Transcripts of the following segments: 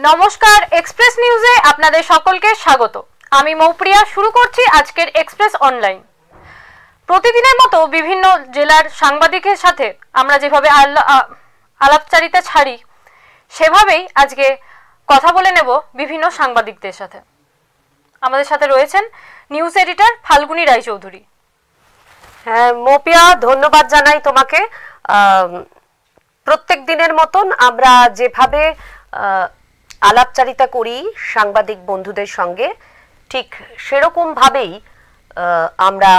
নমস্কার, এক্সপ্রেস নিউজে আপনাদের সকলকে স্বাগত। আমি মৌপ্রিয়া। শুরু করছি আজকের এক্সপ্রেস অনলাইন। প্রতিদিনের মতো বিভিন্ন জেলার সাংবাদিকের সাথে আমরা যেভাবে আলাপচারিতা ছাড়ি, সেভাবেই আজকে কথা বলে নেব বিভিন্ন সাংবাদিকদের সাথে। আমাদের সাথে রয়েছেন নিউজ এডিটর ফাল্গুনী রায়চৌধুরী। হ্যাঁ মৌপ্রিয়া, ধন্যবাদ জানাই তোমাকে। প্রত্যেক দিনের মতন আমরা যেভাবে আলাপচারিতা করি সাংবাদিক বন্ধুদের সঙ্গে, ঠিক সেরকম ভাবেই আমরা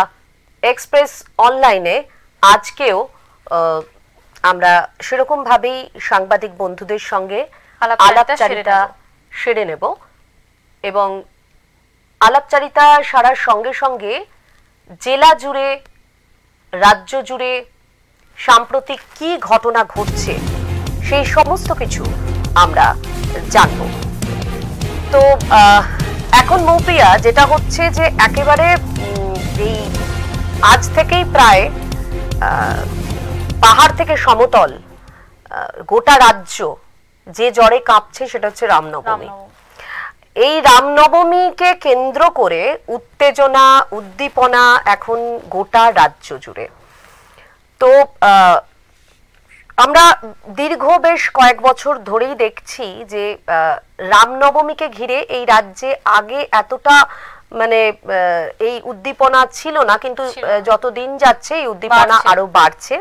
এক্সপ্রেস অনলাইনে আজকেও আমরা সেরকম ভাবেই সাংবাদিক বন্ধুদের সঙ্গে আলাপচারিতা সেরে নেব এবং আলাপচারিতা সারার সঙ্গে সঙ্গে জেলা জুড়ে, রাজ্য জুড়ে সাম্প্রতিক কি ঘটনা ঘটছে সেই সমস্ত কিছু আমরা জানব। তো এখন মৌপ্রিয়া, যেটা হচ্ছে যে একেবারে এই আজ থেকেই প্রায় পাহাড় থেকে সমতল গোটা রাজ্য যে জ্বরে কাঁপছে সেটা হচ্ছে রামনবমী। এই রামনবমীকে কেন্দ্র করে উত্তেজনা, উদ্দীপনা এখন গোটা রাজ্য জুড়ে। তো আমরা দীর্ঘ বেশ কয়েক বছর ধরেই দেখছি যে রামনবমীকে ঘিরে এই রাজ্যে আগে এতটা মানে এই উদ্দীপনা ছিল না, কিন্তু যত দিন যাচ্ছে এই উদ্দীপনা আরো বাড়ছে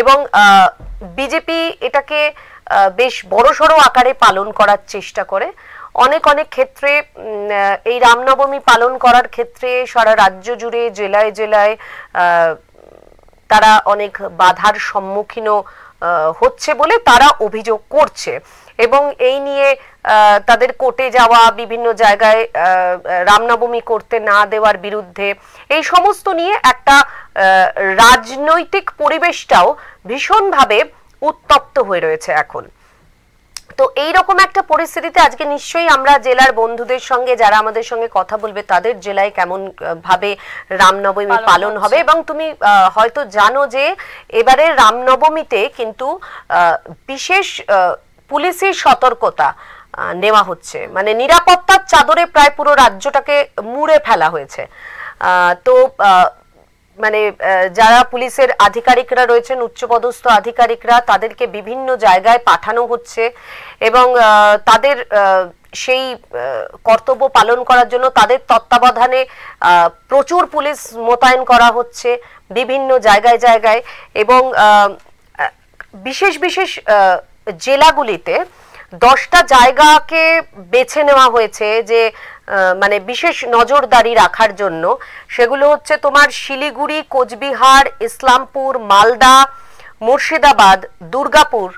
এবং বিজেপি এটাকে বেশ বড়সড় আকারে পালন করার চেষ্টা করে। অনেক অনেক ক্ষেত্রে এই রামনবমী পালন করার ক্ষেত্রে সারা রাজ্য জুড়ে, জেলায় জেলায় তারা অনেক বাধার সম্মুখীন হচ্ছে বলে তারা অভিযোগ করছে এবং এই নিয়ে তাদের কোর্টে যাওয়া, বিভিন্ন জায়গায় রামনবমী করতে না দেওয়ার বিরুদ্ধে, এই সমস্ত নিয়ে একটা রাজনৈতিক পরিবেশটাও ভীষণভাবে উত্তপ্ত হয়ে রয়েছে এখন। তো এইরকম একটা পরিস্থিতিতে আজকে নিশ্চয়ই আমরা জেলার বন্ধুদের সঙ্গে, যারা আমাদের সঙ্গে কথা বলবে, তাদের জেলায় কেমন ভাবে রামনবমী পালন হবে। এবং তুমি হয়তো জানো যে এবারে রামনবমীতে কিন্তু বিশেষ পুলিশি সতর্কতা নেওয়া হচ্ছে, মানে নিরাপত্তার চাদরে প্রায় পুরো রাজ্যটাকে মুড়ে ফেলা হয়েছে। তো মানে যারা পুলিশের আধিকারিকরা রয়েছেন, উচ্চপদস্থ আধিকারিকরা, তাদেরকে বিভিন্ন জায়গায় পাঠানো হচ্ছে এবং তাদের সেই কর্তব্য পালন করার জন্য তাদের তত্ত্বাবধানে প্রচুর পুলিশ মোতায়েন করা হচ্ছে বিভিন্ন জায়গায় জায়গায়। এবং বিশেষ বিশেষ জেলাগুলিতে 10টা জায়গাকে বেছে নেওয়া হয়েছে যে মানে বিশেষ নজরদারি রাখার জন্য। সেগুলো হচ্ছে তোমার শিলিগুড়ি, কোচবিহার, ইসলামপুর, মালদা, মুর্শিদাবাদ, দুর্গাপুর,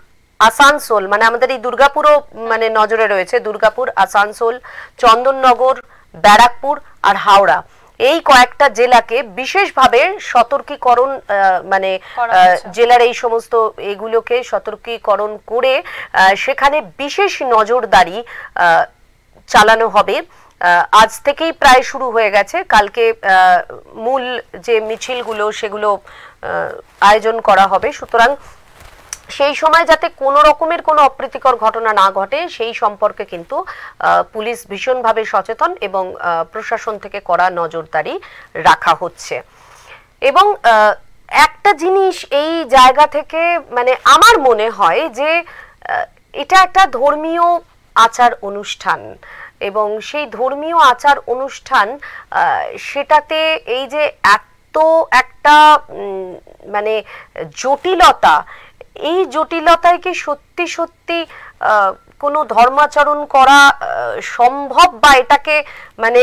আসানসোল, মানে আমাদের এই দুর্গাপুরও মানে নজরে রয়েছে, দুর্গাপুর, আসানসোল, চন্দননগর, ব্যারাকপুর আর হাওড়া। এই কয়েকটা জেলাকে বিশেষভাবে সতর্কীকরণ, মানে জেলার এই সমস্ত এগুলোকে সতর্কীকরণ করে সেখানে বিশেষ নজরদারি চালানো হবে। আজ থেকেই প্রায় শুরু হয়ে গেছে, কালকে মূল যে মিছিলগুলো সেগুলো আয়োজন করা হবে। সুতরাং সেই সময় যাতে কোনো রকমের কোনো অপ্রীতিকর ঘটনা না ঘটে সেই সম্পর্কে কিন্তু পুলিশ ভীষণভাবে সচেতন এবং প্রশাসন থেকে কড়া নজরদারি রাখা হচ্ছে। এবং একটা জিনিস এই জায়গা থেকে মানে আমার মনে হয় যে এটা একটা ধর্মীয় আচার অনুষ্ঠান এবং সেই ধর্মীয় আচার অনুষ্ঠান সেটাতে এই যে এত একটা মানে জটিলতা, এই জটিলতায় কি সত্যি সত্যি কোনো ধর্মাচরণ করা সম্ভব, বা এটাকে মানে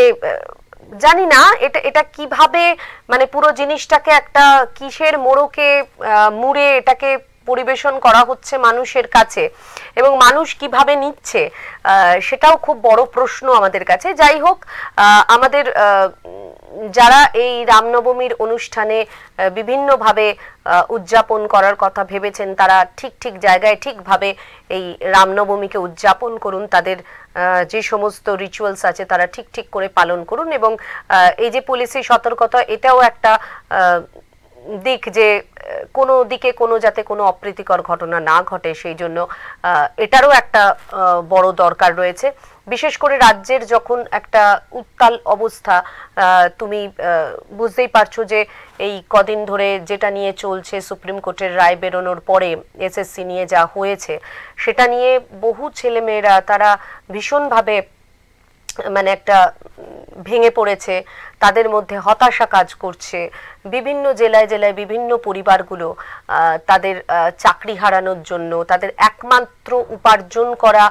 জানি না এটা কিভাবে মানে পুরো জিনিসটাকে একটা কিসের মোড়কে মুড়ে এটাকে পরিবেশন করা হচ্ছে মানুষের কাছে এবং মানুষ কিভাবে নিচ্ছে সেটাও খুব বড় প্রশ্ন আমাদের কাছে। যাই হোক, আমাদের যারা এই রামনবমীর অনুষ্ঠানে বিভিন্নভাবে উদযাপন করার কথা ভেবেছেন, তারা ঠিক ঠিক জায়গায় ঠিকভাবে এই রামনবমীকে উদযাপন করুন। তাদের যে সমস্ত রিচুয়ালস আছে তারা ঠিক ঠিক করে পালন করুন। এবং এই যে পুলিশি সতর্কতা, এটাও একটা দিক যে কোনো দিকে কোনো যাতে কোনো অপ্রীতিকর ঘটনা না ঘটে, সেই জন্য এটারও একটা বড় দরকার রয়েছে। বিশেষ করে রাজ্যের যখন একটা উত্তাল অবস্থা, তুমি বুঝতেই পারছো যে এই কদিন ধরে যেটা নিয়ে চলছে, সুপ্রিম কোর্টের রায় বেরোনোর পরে এসএসসি নিয়ে যা হয়েছে, সেটা নিয়ে বহু ছেলেমেয়েরা তারা ভীষণভাবে মানে একটা ভেঙে পড়েছে, তাদের মধ্যে হতাশা কাজ করছে। বিভিন্ন জেলায় জেলায় বিভিন্ন পরিবারগুলো তাদের চাকরি হারানোর জন্য, তাদের একমাত্র উপার্জন করা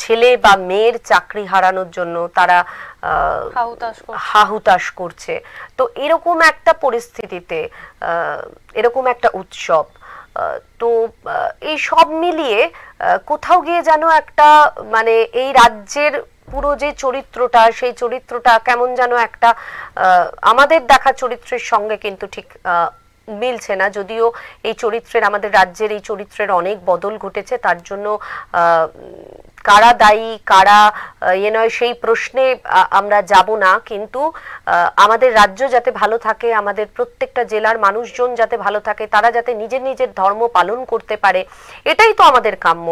ছেলে বা মেয়ের চাকরি হারানোর জন্য তারা হাহুতাশ করছে। তো এরকম একটা পরিস্থিতিতে এরকম একটা উৎসব, তো এই সব মিলিয়ে কোথাও গিয়ে যেন একটা মানে এই রাজ্যের পুরো যে চরিত্রটা, সেই চরিত্রটা কেমন যেন একটা আমাদের দেখা চরিত্রের সঙ্গে কিন্তু ঠিক মিলছে না। যদিও এই চরিত্রের, আমাদের রাজ্যের এই চরিত্রের অনেক বদল ঘটেছে, তার জন্য কারা দায়ী কারা নয় সেই প্রশ্নে আমরা যাব না, কিন্তু আমাদের রাজ্য যাতে ভালো থাকে, আমাদের প্রত্যেকটা জেলার মানুষজন যাতে ভালো থাকে, তারা যাতে নিজের নিজের ধর্ম পালন করতে পারে, এটাই তো আমাদের কাম্য।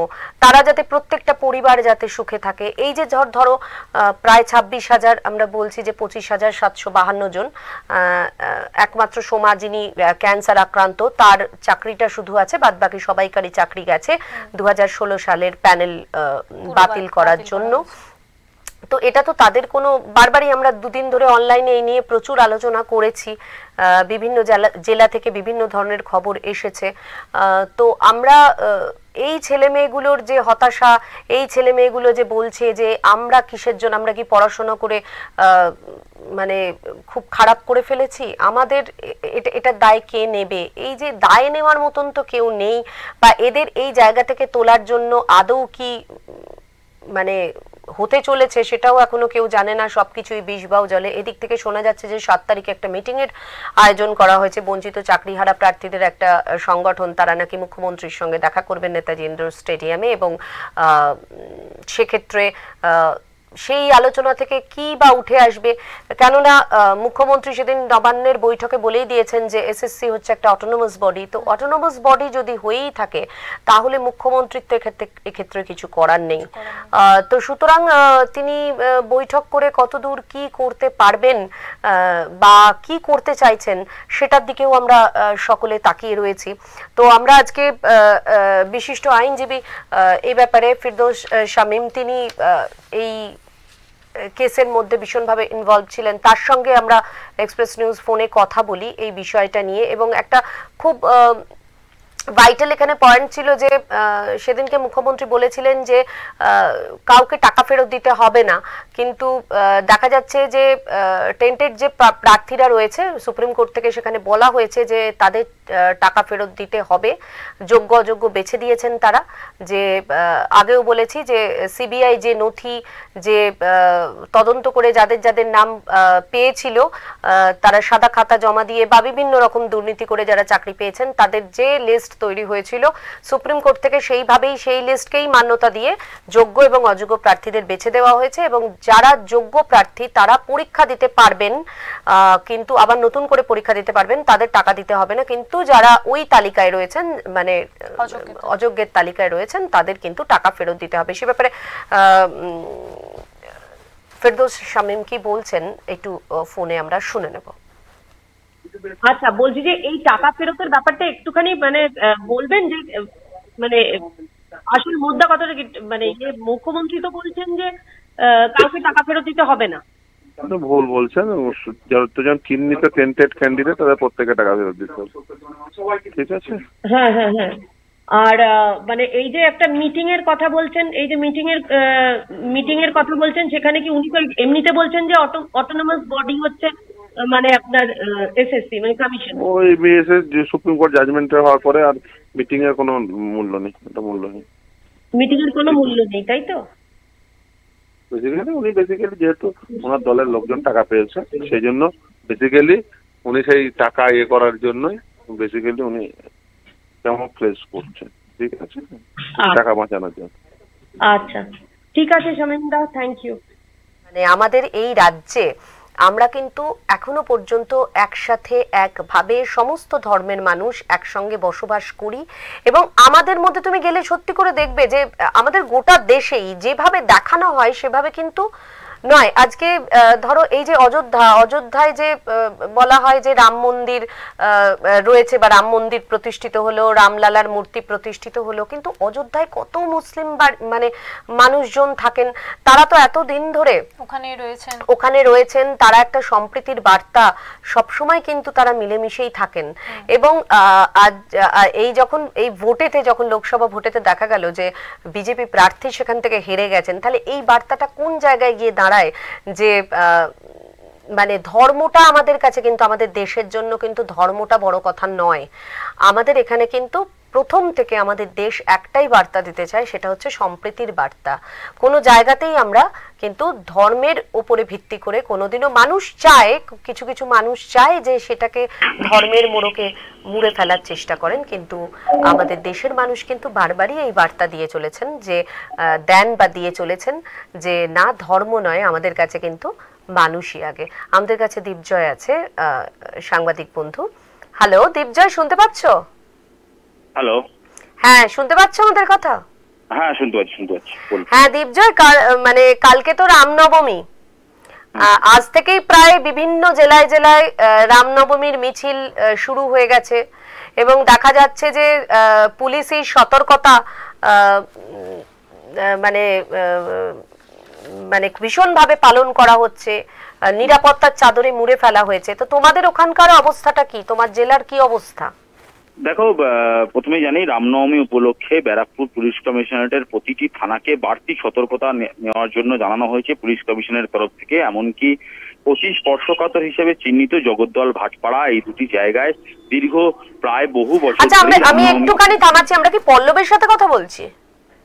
তারা যাতে প্রত্যেকটা পরিবার যাতে সুখে থাকে। এই যে ধরো প্রায় 26,000, আমরা বলছি যে 25,752 জন, একমাত্র সোমা যিনি ক্যান্সার আক্রান্ত, তার চাকরিটা শুধু আছে, বাদ বাকি সবাইকারই চাকরি গেছে 2016 সালের প্যানেল বাতিল করার জন্য। তো এটা তো তাদের কোনো, বারবারই আমরা দুদিন ধরে অনলাইনে এই নিয়ে প্রচুর আলোচনা করেছি, বিভিন্ন জেলা থেকে বিভিন্ন ধরনের খবর এসেছে। তো আমরা এই ছেলে মেয়েগুলোর যে হতাশা, এই ছেলে মেয়েগুলো যে বলছে যে আমরা কিসের জন্য, আমরা কি পড়াশোনা করে মানে খুব খারাপ করে ফেলেছি, আমাদের এটা দায় কে নেবে? এই যে দায় নেওয়ার মতন তো কেউ নেই, বা এদের এই জায়গা থেকে তোলার জন্য আদৌ কি মানে হতে চলেছে সেটাও এখনো কেউ জানে না, সবকিছুই বিষবাও জলে। এদিক থেকে শোনা যাচ্ছে যে 7 তারিখে একটা মিটিং এর আয়োজন করা হয়েছে, বঞ্চিত চাকরিহারা প্রার্থীদের একটা সংগঠন, তারা নাকি মুখ্যমন্ত্রীর সঙ্গে দেখা করবেন নেতাজি ইন্ডোর স্টেডিয়ামে, এবং সেক্ষেত্রে সেই আলোচনা থেকে কি বা উঠে আসবে, কেননা মুখ্যমন্ত্রী সেদিন নবান্নের বৈঠকে বলেই দিয়েছেন যে এসএসসি হচ্ছে একটা অটোনোমাস বডি। তো অটোনোমাস বডি যদি হয়েই থাকে তাহলে মুখ্যমন্ত্রীর তো এক্ষেত্রে কিছু করার নেই। তো সুতরাং তিনি বৈঠক করে কতদূর কি করতে পারবেন বা কি করতে চাইছেন সেটার দিকেও আমরা সকলে তাকিয়ে রয়েছি। তো আমরা আজকে বিশিষ্ট আইনজীবী এই ব্যাপারে ফিরদৌস শামীম, তিনি এই কেসের মধ্যে ভীষণভাবে ইনভলভ ছিলেন, তার সঙ্গে আমরা এক্সপ্রেস নিউজ ফোনে কথা বলি এই বিষয়টা নিয়ে। এবং একটা খুব ভাইটাল এখানে পয়েন্ট ছিল যে সেদিনকে মুখ্যমন্ত্রী বলেছিলেন যে কাউকে টাকা ফেরত দিতে হবে না, কিন্তু দেখা যাচ্ছে যে টেন্টেড যে প্রার্থীরা রয়েছে, সুপ্রিম কোর্ট থেকে সেখানে বলা হয়েছে যে তাদের টাকা ফেরত দিতে হবে। যোগ্য অযোগ্য বেছে দিয়েছেন তারা। যে আগেও বলেছি যে সিবিআই যে নথি, যে তদন্ত করে যাদের যাদের নাম পেয়েছিল, তারা সাদা খাতা জমা দিয়ে বা বিভিন্ন রকম দুর্নীতি করে যারা চাকরি পেয়েছেন, তাদের যে লিস্ট তৈরি হয়েছিল সুপ্রিম কোর্ট থেকে, সেইভাবেই সেই লিস্টকেই মান্যতা দিয়ে যোগ্য এবং অযোগ্য প্রার্থীদের বেছে দেওয়া হয়েছে। এবং যারা যোগ্য প্রার্থী তারা পরীক্ষা দিতে পারবেন, কিন্তু আবার নতুন করে পরীক্ষা দিতে পারবেন, তাদের টাকা দিতে হবে না। কিন্তু যারা ওই তালিকায় রয়েছেন, মানে অযোগ্যের তালিকায় রয়েছেন, তাদের কিন্তু টাকা ফেরত দিতে হবে। সে ব্যাপারে ফিরদৌস শামীম কি বলছেন একটু ফোনে আমরা শুনে নেব। আচ্ছা, বলছি যে এই টাকা ফেরতের ব্যাপারটা একটুখানি মানে বলবেন যে মানে আসল মুদ্রা কতটা, মানে মুখ্যমন্ত্রী তো বলছেন যে কাউকে টাকা ফেরত দিতে হবে না। ভুল বলছেন, যতজন চিহ্নিত টেন্টেড ক্যান্ডিডেট তাদের প্রত্যেকে টাকা ফেরত দিতে হবে, ঠিক আছে? হ্যাঁ হ্যাঁ হ্যাঁ। আর মানে এই যে একটা মিটিং এর কথা বলছেন, এই যে মিটিং এর কথা বলছেন, সেখানে কি উনি এমনিতে বলছেন যে অটোনমাস বডি হচ্ছে মানে আপনার এসএসসি মানে কমিশন, ওই বিএসএস যে সুপ্রিম কোর্ট জাজমেন্টের হওয়ার পরে আর মিটিং এর কোনো মূল্য নেই, এটা মূল্য নেই, মিটিং এর কোনো মূল্য নেই, তাই তো? উনি বেসিক্যালি যেহেতু ওনার দলের লোকজন টাকা পেয়েছে, সেই জন্য বেসিক্যালি উনি সেই টাকা করার জন্যই বেসিক্যালি উনি কেমন প্লেস করছেন, ঠিক আছে, টাকা বাঁচানোর জন্য। আচ্ছা, ঠিক আছে শামীম দা, থ্যাংক ইউ। মানে আমাদের এই রাজ্যে আমরা কিন্তু এখনো পর্যন্ত একসাথে একভাবে সমস্ত ধর্মের মানুষ একসঙ্গে বসবাস করি, এবং আমাদের মধ্যে তুমি গেলে সত্যি করে দেখবে যে আমাদের গোটা দেশেই যেভাবে দেখানো হয় সেভাবে কিন্তু নয়। আজকে ধরো এই যে অযোধ্যায় যে বলা হয় যে রাম মন্দির রয়েছে বা রাম মন্দির প্রতিষ্ঠিত হলো, রামলালার মূর্তি প্রতিষ্ঠিত হলো, কিন্তু অযোধ্যায় কত মুসলিম মানে মানুষজন থাকেন, তারা তো এতদিন ধরে ওখানে রয়েছেন, তারা একটা সম্প্রীতির বার্তা সবসময় কিন্তু তারা মিলেমিশেই থাকেন। এবং আজ এই যখন এই ভোটেতে, যখন লোকসভা ভোটেতে দেখা গেল যে বিজেপি প্রার্থী সেখান থেকে হেরে গেছেন, তাহলে এই বার্তাটা কোন জায়গায় গিয়ে দাঁড়ায় যে মানে ধর্মটা আমাদের কাছে কিন্তু, আমাদের দেশের জন্য কিন্তু ধর্মটা বড় কথা নয়। আমাদের এখানে কিন্তু প্রথম থেকে আমাদের দেশ একটাই বার্তা দিতে চায়, সেটা হচ্ছে সম্প্রীতির বার্তা। কোনো জায়গাতেই আমরা কিন্তু ধর্মের উপরে ভিত্তি করে কোনোদিনও, মানুষ চায়, কিছু কিছু মানুষ চায় যে সেটাকে ধর্মের মোড়কে মুড়ে ফেলার চেষ্টা করেন, কিন্তু আমাদের দেশের মানুষ কিন্তু বারবারই এই বার্তা দিয়ে চলেছেন যে দিয়ে চলেছেন যে না, ধর্ম নয়, আমাদের কাছে কিন্তু মানুষই আগে। আমাদের কাছে দীপজয় আছে, সাংবাদিক বন্ধু। হ্যালো দীপজয়, শুনতে পাচ্ছ? হ্যালো, হ্যাঁ শুনতে পাচ্ছ আমাদের কথা? হ্যাঁ শুনতে পাচ্ছি। হ্যাঁ দীপজয়, মানে কালকে তো রামনবমী, আজ থেকেই প্রায় বিভিন্ন জেলায় জেলায় রামনবমীর মিছিল শুরু হয়ে গেছে, এবং দেখা যাচ্ছে যে পুলিশি সতর্কতা মানে মানে ভীষণভাবে পালন করা হচ্ছে, নিরাপত্তার চাদরে মুড়ে ফেলা হয়েছে। তো তোমাদের ওখানকার অবস্থাটা কি, তোমার জেলার কি অবস্থা? দেখো, প্রথমে জানি রামনবমী উপলক্ষে ব্যারাকপুর পুলিশ কমিশনারেটের প্রতিটি থানাকে বাড়তি সতর্কতা নেওয়ার জন্য জানানো হয়েছে পুলিশ কমিশনের তরফ থেকে। এমনকি অতি স্পর্শকাতর হিসেবে চিহ্নিত জগদ্দল, ভাটপাড়া, এই দুটি জায়গায় দীর্ঘ প্রায় বহু বছর। আচ্ছা, আমি একটুখানি থামাচ্ছি, আমরা কি পল্লবের সাথে কথা বলছি?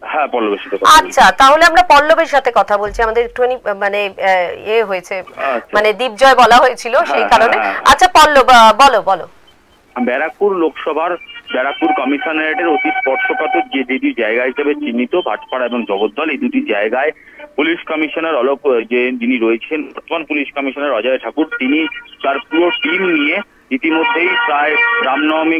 হ্যাঁ পল্লবের সাথে। আচ্ছা, তাহলে আমরা পল্লবের সাথে কথা বলছি, আমাদের একটুখানি মানে হয়েছে, মানে দীপজয় বলা হয়েছিল সেই কারণে। আচ্ছা পল্লব, বলো। ব্যারাকপুর লোকসভার ব্যারাকপুর কমিশনারেটের অতি স্পর্শকাতর যে দুটি জায়গা হিসেবে চিহ্নিত ভাটপাড়া এবং জগদ্দল, এই দুটি জায়গায় পুলিশ কমিশনার যিনি রয়েছেন বর্তমান পুলিশ কমিশনার অজয় ঠাকুর, তিনি তার পুরো টিম নিয়ে ইতিমধ্যেই প্রায়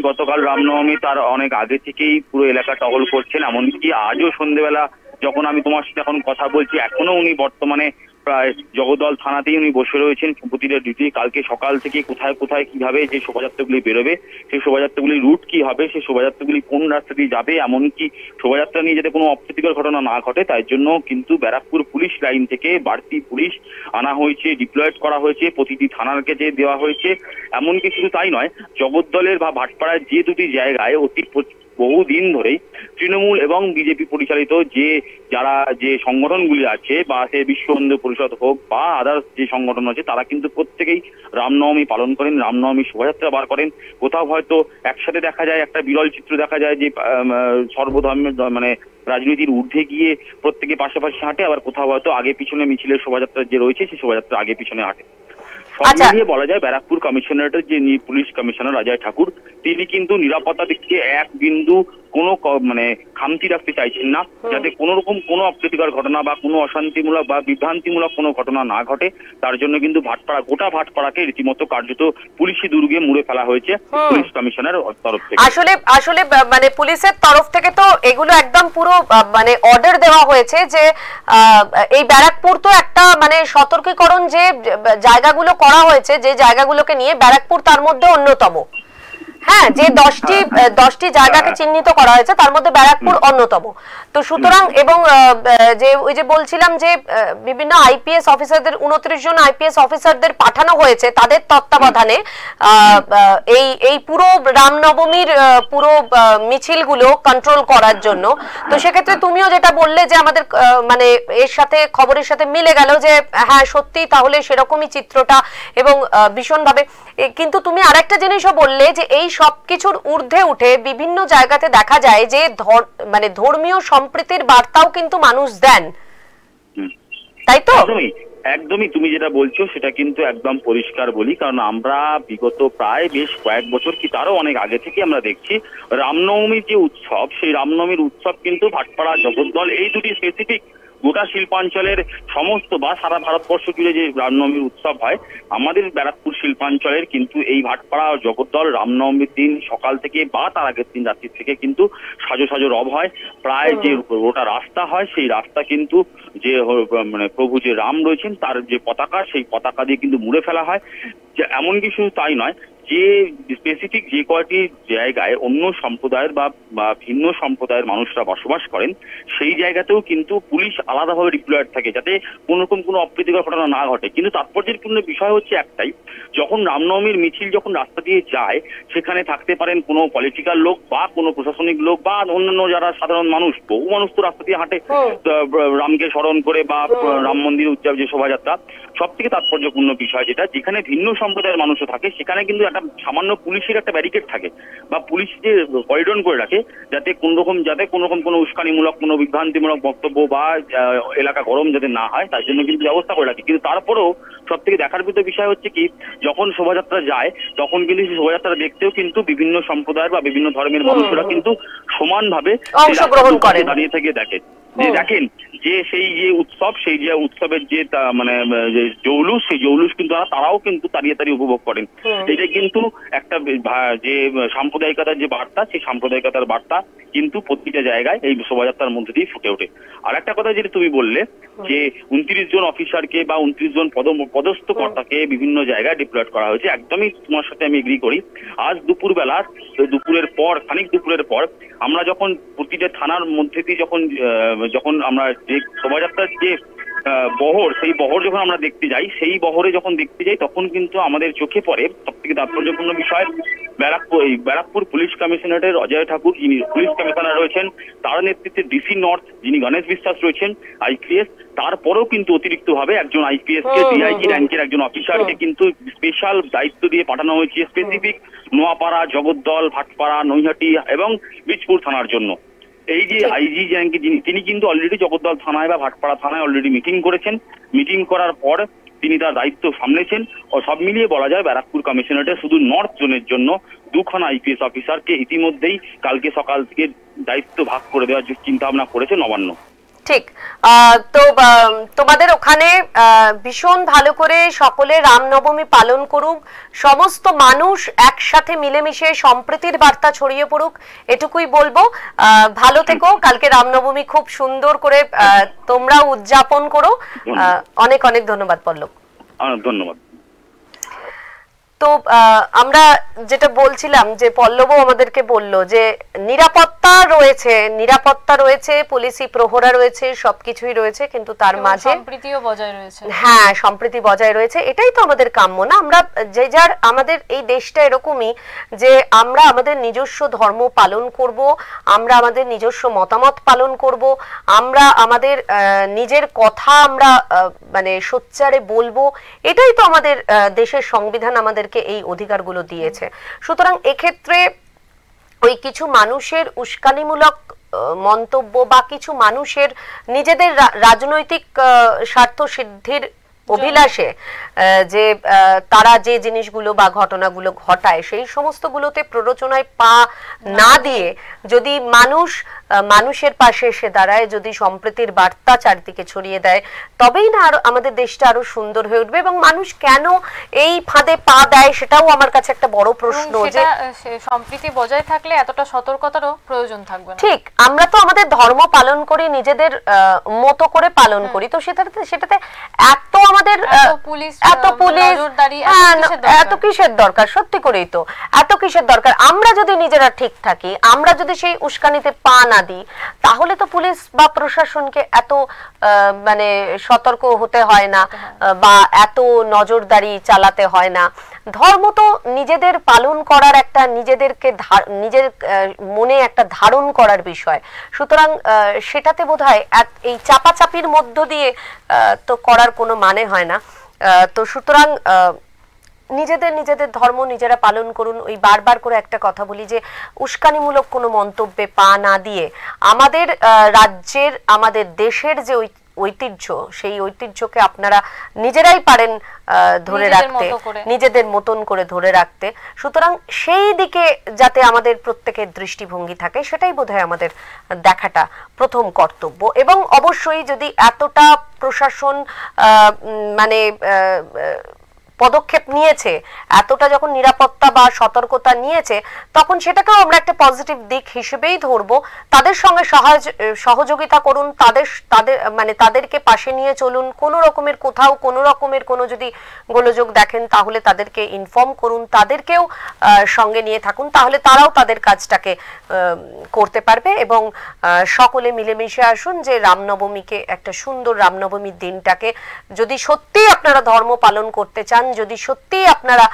গতকাল রামনবমী তার অনেক আগে থেকেই পুরো এলাকা টহল করছেন। এমনকি আজও সন্ধ্যেবেলা যখন আমি তোমার সাথে এখন কথা বলছি, এখনো উনি বর্তমানে প্রায় জগদ্দল থানাতেই উনি বসে রয়েছেন প্রতিটা ডিউটি। কালকে সকাল থেকে কোথায় কোথায় কিভাবে যে শোভাযাত্রাগুলি বেরোবে, সেই শোভাযাত্রাগুলির রুট কি হবে, সেই শোভাযাত্রাগুলি কোন রাস্তা দিয়ে যাবে, এমনকি শোভাযাত্রা নিয়ে যাতে কোনো অপ্রীতিকর ঘটনা না ঘটে, তাই জন্য কিন্তু ব্যারাকপুর পুলিশ লাইন থেকে বাড়তি পুলিশ আনা হয়েছে, ডিপ্লয়েড করা হয়েছে, প্রতিটি থানাকে যে দেওয়া হয়েছে। এমনকি শুধু তাই নয়, জগদ্দলের বা ভাটপাড়ার যে দুটি জায়গায় বহুদিন ধরেই তৃণমূল এবং বিজেপি পরিচালিত যে সংগঠনগুলি আছে, বা সে বিশ্ব হিন্দু পরিষদ হোক বা আদার্স যে সংগঠন আছে, তারা কিন্তু প্রত্যেকেই রামনবমী পালন করেন, রামনবমী শোভাযাত্রা বার করেন। কোথাও হয়তো একসাথে দেখা যায়, একটা বিরল চিত্র দেখা যায় যে সর্বধর্মের মানে রাজনীতির ঊর্ধ্বে গিয়ে প্রত্যেকে পাশাপাশি হাঁটে, আবার কোথাও হয়তো আগে পিছনে মিছিলের শোভাযাত্রা যে রয়েছে সেই শোভাযাত্রা আগে পিছনে হাঁটে। সব মিলিয়ে বলা যায় ব্যারাকপুর কমিশনারেটের যে পুলিশ কমিশনার অজয় ঠাকুর, তিনি কিন্তু নিরাপত্তা দিক থেকে এক বিন্দু কোনো মানে খামতি রাখতে চাইছেন না, যাতে কোনো রকম কোনো অপ্রীতিকর ঘটনা বা কোনো অশান্তিমূলক বা বিভ্রান্তিমূলক কোনো ঘটনা না ঘটে। তার জন্য কিন্তু গোটা ভাটপাড়াকে রীতিমতো কার্যত পুলিশি দুর্গে মুড়ে ফেলা হয়েছে পুলিশ কমিশনার তরফ থেকে। আসলে মানে পুলিশের তরফ থেকে তো এগুলো একদম পুরো মানে অর্ডার দেওয়া হয়েছে যে এই ব্যারাকপুর তো একটা মানে সতর্কীকরণ যে জায়গাগুলো করা হয়েছে, যে জায়গাগুলোকে নিয়ে ব্যারাকপুর তার মধ্যে অন্যতম। হ্যাঁ, যে 10টি জায়গাকে চিহ্নিত করা হয়েছে তার মধ্যে ব্যারাকপুর অন্যতম। তো সুতরাং এবং যে ওই যে বলছিলাম যে বিভিন্ন আইপিএস অফিসারদের 29 জন আইপিএস অফিসারদের পাঠানো হয়েছে তাদের তত্ত্বাবধানে এই পুরো রামনবমীর পুরো মিছিলগুলো কন্ট্রোল করার জন্য। তো সেক্ষেত্রে তুমিও যেটা বললে যে আমাদের মানে এর সাথে খবরের সাথে মিলে গেল যে হ্যাঁ সত্যি তাহলে সেরকমই চিত্রটা, এবং ভীষণভাবে। কিন্তু তুমি আরেকটা জিনিসও বললে যে এই সবকিছুর ঊর্ধ্বে উঠে বিভিন্ন জায়গাতে দেখা যায় যে মানে ধর্মীয় সম্প্রীতির বার্তাও কিন্তু মানুষ দেন, তাই তো? একদমই তুমি যেটা বলছো সেটা কিন্তু একদম পরিষ্কার বলি, কারণ আমরা বিগত প্রায় বেশ কয়েক বছর কি তারও অনেক আগে থেকে আমরা দেখছি রামনবমীর যে উৎসব, সেই রামনবমীর উৎসব কিন্তু ভাটপাড়া, জগদ্দল এই দুটি স্পেসিফিক গোটা শিল্পাঞ্চলের সমস্ত বা সারা ভারতবর্ষ জুড়ে যে রামনবমীর উৎসব হয়, আমাদের ব্যারাকপুর শিল্পাঞ্চলের কিন্তু এই ভাটপাড়া জগদ্দল রামনবমীর দিন সকাল থেকে বা তার আগের দিন রাত্রি থেকে কিন্তু সাজো সাজো রব হয়। প্রায় যে গোটা রাস্তা হয় সেই রাস্তা কিন্তু যে মানে প্রভু যে রাম রয়েছেন তার যে পতাকা, সেই পতাকা দিয়ে কিন্তু মুড়ে ফেলা হয়। এমনকি শুধু তাই নয়, যে স্পেসিফিক যে কয়টি জায়গায় অন্য সম্প্রদায়ের বা ভিন্ন সম্প্রদায়ের মানুষরা বসবাস করেন, সেই জায়গাতেও কিন্তু পুলিশ আলাদাভাবে ডিপ্লয়েড থাকে যাতে কোনোরকম কোনো অপ্রীতিকর ঘটনা না ঘটে। কিন্তু তাৎপর্যপূর্ণ বিষয় হচ্ছে একটাই, যখন রামনবমীর মিছিল যখন রাস্তা দিয়ে যায়, সেখানে থাকতে পারেন কোনো পলিটিক্যাল লোক বা কোনো প্রশাসনিক লোক বা অন্যান্য যারা সাধারণ মানুষ, বহু মানুষ তো রাস্তা দিয়ে হাঁটে রামকে স্মরণ করে বা রাম মন্দির উৎসব যে শোভাযাত্রা। সব থেকে তাৎপর্যপূর্ণ বিষয় যেটা, যেখানে ভিন্ন সম্প্রদায়ের মানুষও থাকে সেখানে কিন্তু একটা সামান্য পুলিশের একটা ব্যারিকেড থাকে বা পুলিশ যে করিডোর করে রাখে যাতে কোনোরকম কোনো উস্কানিমূলক কোনো বিভ্রান্তিমূলক বক্তব্য বা এলাকা গরম যাতে না হয়, তার জন্য কিন্তু ব্যবস্থা করে রাখে। কিন্তু তারপরেও সব থেকে দেখার ভিতর বিষয় হচ্ছে কি, যখন শোভাযাত্রা যায় তখন কিন্তু সেই শোভাযাত্রা দেখতেও কিন্তু বিভিন্ন সম্প্রদায়ের বা বিভিন্ন ধর্মের মানুষরা কিন্তু সমানভাবে অংশগ্রহণ করে দাঁড়িয়ে থেকে দেখেন যে সেই যে উৎসব, সেই যে উৎসবের যে মানে জৌলুস, সেই জৌলুস কিন্তু তারাও কিন্তু দাঁড়িয়ে উপভোগ করেন। এটা কিন্তু একটা যে সাম্প্রদায়িকতার যে বার্তা, সেই সাম্প্রদায়িকতার বার্তা কিন্তু প্রতিটা জায়গায় এই শোভাযাত্রার মধ্যে দিয়ে ফুটে ওঠে। আর একটা কথা যেটা তুমি বললে যে 29 জন অফিসারকে বা 29 জন পদস্থ কর্তাকে বিভিন্ন জায়গায় ডিপ্লয়েড করা হয়েছে, একদমই তোমার সাথে আমি এগ্রি করি। আজ দুপুরের পর খানিক দুপুরের পর আমরা যখন প্রতিটা থানার মধ্যে দিয়ে যখন আমরা যে শোভাযাত্রার যে বহর, সেই বহর যখন আমরা দেখতে যাই, সেই বহরে যখন দেখতে যাই তখন কিন্তু আমাদের চোখে পড়ে সব থেকে তাৎপর্যপূর্ণ বিষয় ব্যারাকপুর পুলিশ কমিশনারেটের অজয় ঠাকুর, যিনি পুলিশ কমিশনার রয়েছেন, তার নেতৃত্বে ডিসি নর্থ যিনি গণেশ বিশ্বাস রয়েছেন আইপিএস, তারপরেও কিন্তু অতিরিক্ত ভাবে একজন আইপিএস কে ডিআইজি র্যাঙ্কের একজন অফিসারকে কিন্তু স্পেশাল দায়িত্ব দিয়ে পাঠানো হয়েছে স্পেসিফিক নোয়াপাড়া, জগদ্দল, ভাটপাড়া, নৈহাটি এবং বীজপুর থানার জন্য। এই যে আইজি র্যাঙ্কে তিনি কিন্তু অলরেডি জগদ্দল থানায় বা ভাটপাড়া থানায় অলরেডি মিটিং করেছেন। মিটিং করার পর তিনি তার দায়িত্ব সামলেছেন ও সব মিলিয়ে বলা যায় ব্যারাকপুর কমিশনারেটে শুধু নর্থ জোনের জন্য 2খানা আইপিএস অফিসারকে ইতিমধ্যেই কালকে সকাল থেকে দায়িত্ব ভাগ করে দেওয়ার চিন্তা ভাবনা করেছে নবান্ন। ঠিক। তো তোমাদের ওখানে ভীষণ ভালো করে সকলে রামনবমী পালন করুক, সমস্ত মানুষ একসাথে মিলেমিশে সম্প্রীতির বার্তা ছড়িয়ে পড়ুক, এটুকুই বলবো। ভালো থেকো, কালকে রামনবমী খুব সুন্দর করে তোমরা উদযাপন করো। অনেক অনেক ধন্যবাদ পল্লব। ধন্যবাদ। তো আমরা যেটা বলছিলাম যে পল্লবও আমাদেরকে বলল যে নিরাপত্তা রয়েছে, পুলিশি প্রহরা রয়েছে, সবকিছুই রয়েছে, কিন্তু তার মাঝে সম্প্রীতিও বজায় রয়েছে। হ্যাঁ, সম্প্রীতি বজায় রয়েছে, এটাই তো আমাদের কাম্য না? আমরা যে যার আমাদের এই দেশটা এরকমই যে আমরা আমাদের নিজস্ব ধর্ম পালন করব, আমরা আমাদের নিজস্ব মতামত পালন করব, আমরা আমাদের নিজের কথা আমরা মানে সোচ্চারে বলবো, এটাই তো আমাদের দেশের সংবিধান আমাদের এই অধিকারগুলো দিয়েছে। সুতরাং এক্ষেত্রে ওই কিছু মানুষের উস্কানিমূলক মন্তব্য বা কিছু মানুষের নিজেদের রাজনৈতিক স্বার্থ সিদ্ধির অভিলাষে যে তারা যে জিনিসগুলো বা ঘটনাগুলো ঘটায়, সেই সমস্তগুলোতে প্ররোচনায় পা না দিয়ে যদি মানুষের পাশে এসে দাঁড়ায়, যদি সম্প্রীতির বার্তা চারদিকে ছড়িয়ে দেয়, তবেই না আরো আমাদের দেশটা আরো সুন্দর হয়ে উঠবে। এবং মানুষ কেন এই ফাঁদে পা দেয় সেটাও আমার কাছে একটা বড় প্রশ্ন, যে সম্প্রীতি বজায় থাকলে এতটা সতর্কতারও প্রয়োজন থাকবে না। ঠিক, আমরা তো আমাদের ধর্ম পালন করি, নিজেদের মতো করে পালন করি, তো সেটাতে এত আমাদের এত কিসের দরকার? সত্যি করেই তো এত কিসের দরকার? আমরা যদি নিজেরা ঠিক থাকি, আমরা যদি সেই উস্কানিতে পা না দিই, তাহলে তো পুলিশ বা প্রশাসনকে এত মানে সতর্ক হতে হয় না বা এত নজরদারি চালাতে হয় না। ধর্ম তো নিজেদের পালন করার একটা, নিজের মনে একটা ধারণ করার বিষয়। সুতরাং সেটাতে বোধহয় এই চাপাচাপির মধ্য দিয়ে তো করার কোনো মানে হয় না। তো সুতরাং নিজেদের ধর্ম নিজেরা পালন করুন। ওই বারবার করে একটা কথা বলি যে উস্কানিমূলক কোনো মন্তব্যে পা না দিয়ে আমাদের রাজ্যের, আমাদের দেশের যে ঐতিহ্য, সেই ঐতিহ্যকে আপনারা নিজেরাই পারেন ধরে রাখতে, নিজেদের মতন করে ধরে রাখতে। সুতরাং সেই দিকে যাতে আমাদের প্রত্যেকের দৃষ্টিভঙ্গি থাকে, সেটাই বোধহয় আমাদের দেখাটা প্রথম কর্তব্য। এবং অবশ্যই যদি এতটা প্রশাসন মানে পদক্ষেপ নিয়েছে, এতটা যখন নিরাপত্তা বা সতর্কতা নিয়েছে, তখন সেটাকেও আমরা একটা পজিটিভ দিক হিসেবেই ধরবো। তাদের সঙ্গে সহযোগিতা করুন, তাদেরকে পাশে নিয়ে চলুন। কোনো রকমের কোথাও কোনো রকমের কোনো যদি গোলযোগ দেখেন, তাহলে তাদেরকে ইনফর্ম করুন, তাদেরকেও সঙ্গে নিয়ে থাকুন, তাহলে তারাও তাদের কাজটাকে করতে পারবে। এবং সকলে মিলেমিশে আসুন যে রামনবমীকে, একটা সুন্দর রামনবমীর দিনটাকে যদি সত্যি আপনারা ধর্ম পালন করতে চান, যদি সত্যি আপনারা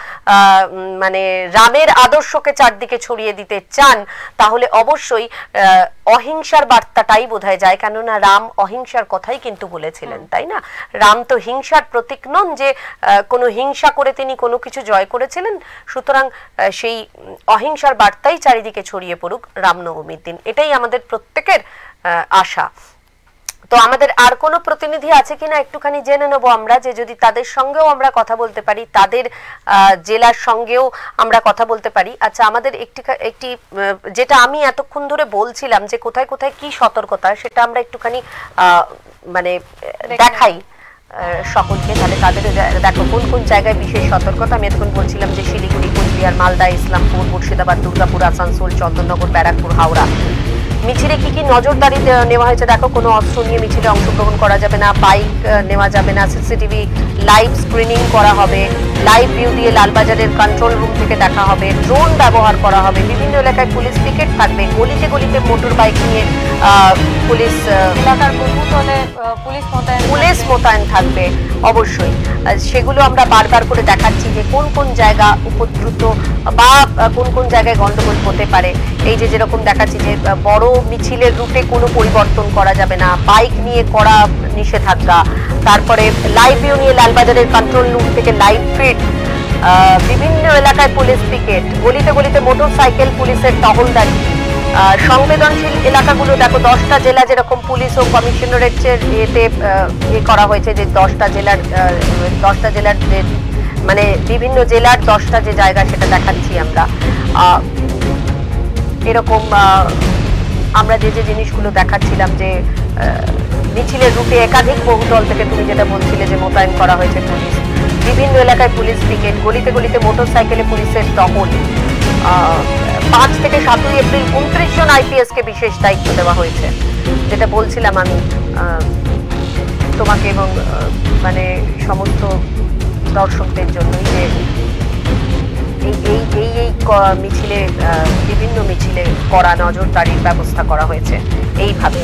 মানে রামের আদর্শকে চারদিকে ছড়িয়ে দিতে চান, তাহলে অবশ্যই অহিংসার বার্তাটাই বোধহয় যায়। কেননা রাম অহিংসার কথাই কিন্তু বলেছিলেন, তাই না? রাম তো হিংসার প্রতীক নন যে কোনো হিংসা করে তিনি কোনো কিছু জয় করেছিলেন। সুতরাং সেই অহিংসার বার্তাই চারিদিকে ছড়িয়ে পড়ুক রামনবমীর দিন, এটাই আমাদের প্রত্যেকের আশা। তো আমাদের আর কোনো প্রতিনিধি আছে কিনা একটুখানি জেনে নেব আমরা, যে যদি তাদের সঙ্গেও আমরা কথা বলতে পারি, তাদের জেলার সঙ্গেও আমরা কথা বলতে পারি। আচ্ছা, আমাদের একটি যেটা আমি এতক্ষণ ধরে বলছিলাম যে কোথায় কোথায় কি সতর্কতা, সেটা আমরা একটুখানি মানে দেখাই সকলকে। তাহলে তাদের দেখো কোন কোন জায়গায় বিশেষ সতর্কতা। আমি এতক্ষণ বলছিলাম যে শিলিগুড়ি, কোচবিহার, মালদা, ইসলামপুর, মুর্শিদাবাদ, দুর্গাপুর, আসানসোল, চন্দননগর, ব্যারাকপুর, হাওড়া। মিছিলে কি কি নজরদারি নেওয়া হয়েছে দেখো। কোনো অস্ত্র নিয়ে মিছিলে অংশগ্রহণ করা যাবে না, বাইক নেওয়া যাবে না, সিসিটিভি লাইভ স্ক্রিনিং করা হবে, লাইভ ভিউ দিয়ে লালবাজারের কন্ট্রোল রুম থেকে দেখা হবে, ড্রোন ব্যবহার করা হবে, বিভিন্ন এলাকায় পুলিশ পিকেট থাকবে, গলিতে গলিতে মোটর বাইক নিয়ে পুলিশ, এলাকার বহুতলে পুলিশ মোতায়েন থাকবে অবশ্যই। সেগুলো আমরা বারবার করে দেখাচ্ছি যে কোন কোন জায়গা উপদ্রুত বা কোন কোন জায়গায় গন্ডগোল হতে পারে। এই যে যেরকম দেখাচ্ছি যে বড় মিছিলের রুটে কোনো পরিবর্তন করা যাবে না, বাইক নিয়ে করা নিষেধাজ্ঞা, তারপরে লাইভ ভিউ নিয়ে লালবাজারের কন্ট্রোল রুম থেকে লাইভ ফিড, বিভিন্ন এলাকায় পুলিশ পিকেট, গলিতে গলিতে মোটর সাইকেল পুলিশের টহলদারি। সংবেদনশীল এলাকাগুলো দেখো, 10টা জেলা যেরকম পুলিশ ও কমিশনারেট এতে করা হয়েছে, যে 10টা জেলার যে মানে বিভিন্ন জেলার 10টা যে জায়গা সেটা দেখাচ্ছি আমরা। এরকম আমরা যে যে জিনিসগুলো দেখাচ্ছিলাম, যে মিছিলের রুটে একাধিক বহুতল থেকে তুমি যেটা বলছিলে যে মোতায়েন করা হয়েছে পুলিশ, বিভিন্ন এলাকায় পুলিশ পিকেট, গলিতে গলিতে মোটর সাইকেলে পুলিশের টহল। 5 থেকে 7 এপ্রিল 29 জন আইপিএস কে বিশেষ দায়িত্ব দেওয়া হয়েছে, যেটা বলছিলাম আমি তোমাকে এবং মানে সমস্ত দর্শকদের জন্যই, যে এই মিছিলে বিভিন্ন মিছিলে কড়া নজরদারির ব্যবস্থা করা হয়েছে। এইভাবে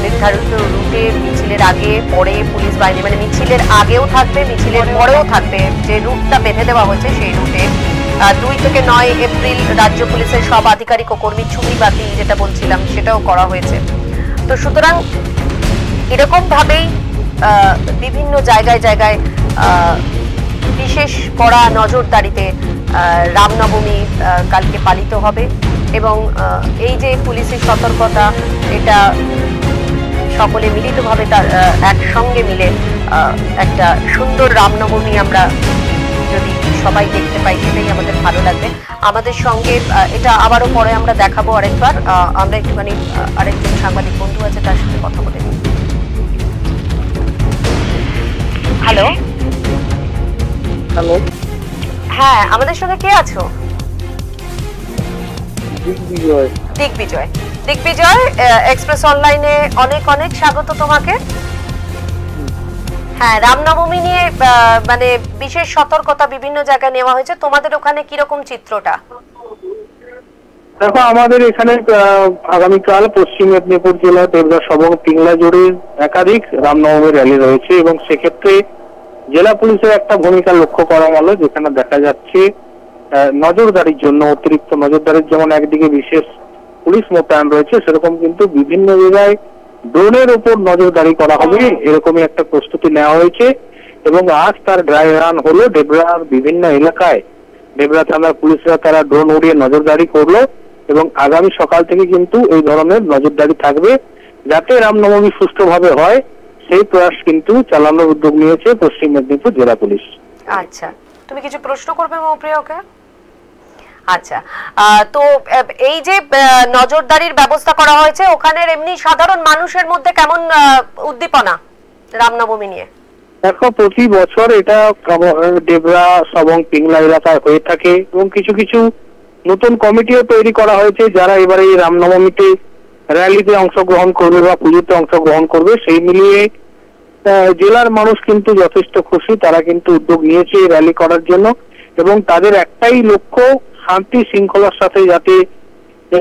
নির্ধারিত রুটে মিছিলের আগে পরে পুলিশ বাহিনী, মানে মিছিলের আগেও থাকবে, মিছিলের পরেও থাকবে, যে রুটটা বেঁধে দেওয়া হয়েছে সেই রুটে 2 থেকে 9 এপ্রিল রাজ্য পুলিশের সব আধিকারিক ও কর্মী ছুটি বাতিল, যেটা বলছিলাম সেটাও করা হয়েছে। তো সুতরাং এরকম ভাবেই বিভিন্ন জায়গায় জায়গায় বিশেষ কড়া নজরদারিতে রামনবমী কালকে পালিত হবে। এবং এই যে পুলিশের সতর্কতা, এটা সকলে মিলিতভাবে তার একসঙ্গে মিলে একটা সুন্দর রামনবমী আমরা যদি সবাই দেখতে পাই, সেটাই আমাদের ভালো লাগবে। আমাদের সঙ্গে এটা আবারও পরে আমরা দেখাবো আরেকবার। আমরা একটুখানি আরেকজন সাংবাদিক বন্ধু আছে, তার সাথে কথা বলে নিই। হ্যালো হ্যালো, হ্যাঁ, আমাদের সঙ্গে কে আছো? দিগ্বিজয় এক্সপ্রেস অনলাইনে অনেক অনেক স্বাগত তোমাকে। হ্যাঁ, রামনবমী নিয়ে মানে বিশেষ সতর্কতা বিভিন্ন জায়গায় নেওয়া হয়েছে, তোমাদের ওখানে কিরকম চিত্রটা? দেখো, আমাদের এখানে আগামীকাল পশ্চিম মেদিনীপুর জেলা দেবদাস এবং পিংলা জুড়ে একাধিক রামনবমী র্যালি রয়েছে, এবং সেক্ষেত্রে জেলা পুলিশের একটা ভূমিকা লক্ষ্য করা গেল, যেখানে দেখা যাচ্ছে নজরদারির জন্য অতিরিক্ত নজরদারির, যেমন একদিকে বিশেষ পুলিশ মোতায়েন রয়েছে, সেরকম কিন্তু বিভিন্ন জায়গায় ড্রোনের উপর নজরদারি করা হবে, এরকমই একটা প্রস্তুতি নেওয়া হয়েছে। এবং আজ তার ড্রাই রান হলো ডেবরার বিভিন্ন এলাকায়। ডেবরা থানার পুলিশরা তারা ড্রোন উড়িয়ে নজরদারি করলো, এবং আগামী সকাল থেকে কিন্তু এই ধরনের নজরদারি থাকবে, যাতে রামনবমী সুষ্ঠুভাবে হয় সেই প্রয়াস কিন্তু চালানোর উদ্যোগ নিয়েছে পশ্চিম মেদিনীপুর জেলা পুলিশ। আচ্ছা, তুমি কিছু প্রশ্ন করবে মৌপ্রিয়াকে? আচ্ছা, তো এই যে নজরদারির ব্যবস্থা করা হয়েছে, ওখানের এমনি সাধারণ মানুষের মধ্যে কেমন উদ্দীপনা রামনবমী নিয়ে? দেখো, প্রতি বছর এটা ডেবরা সবং পিংলা এলাকায় হয়ে থাকে এবং কিছু কিছু নতুন কমিটিও তৈরি করা হয়েছে যারা এবারে এই রামনবমীতে র্যালিতে অংশগ্রহণ করবে বা পুজোতে অংশগ্রহণ করবে। সেই মিলিয়ে জেলার মানুষ কিন্তু যথেষ্ট খুশি, তারা কিন্তু উদ্যোগ নিয়েছে র্যালি করার জন্য এবং তাদের একটাই লক্ষ্য শান্তি শৃঙ্খলার সাথে যাতে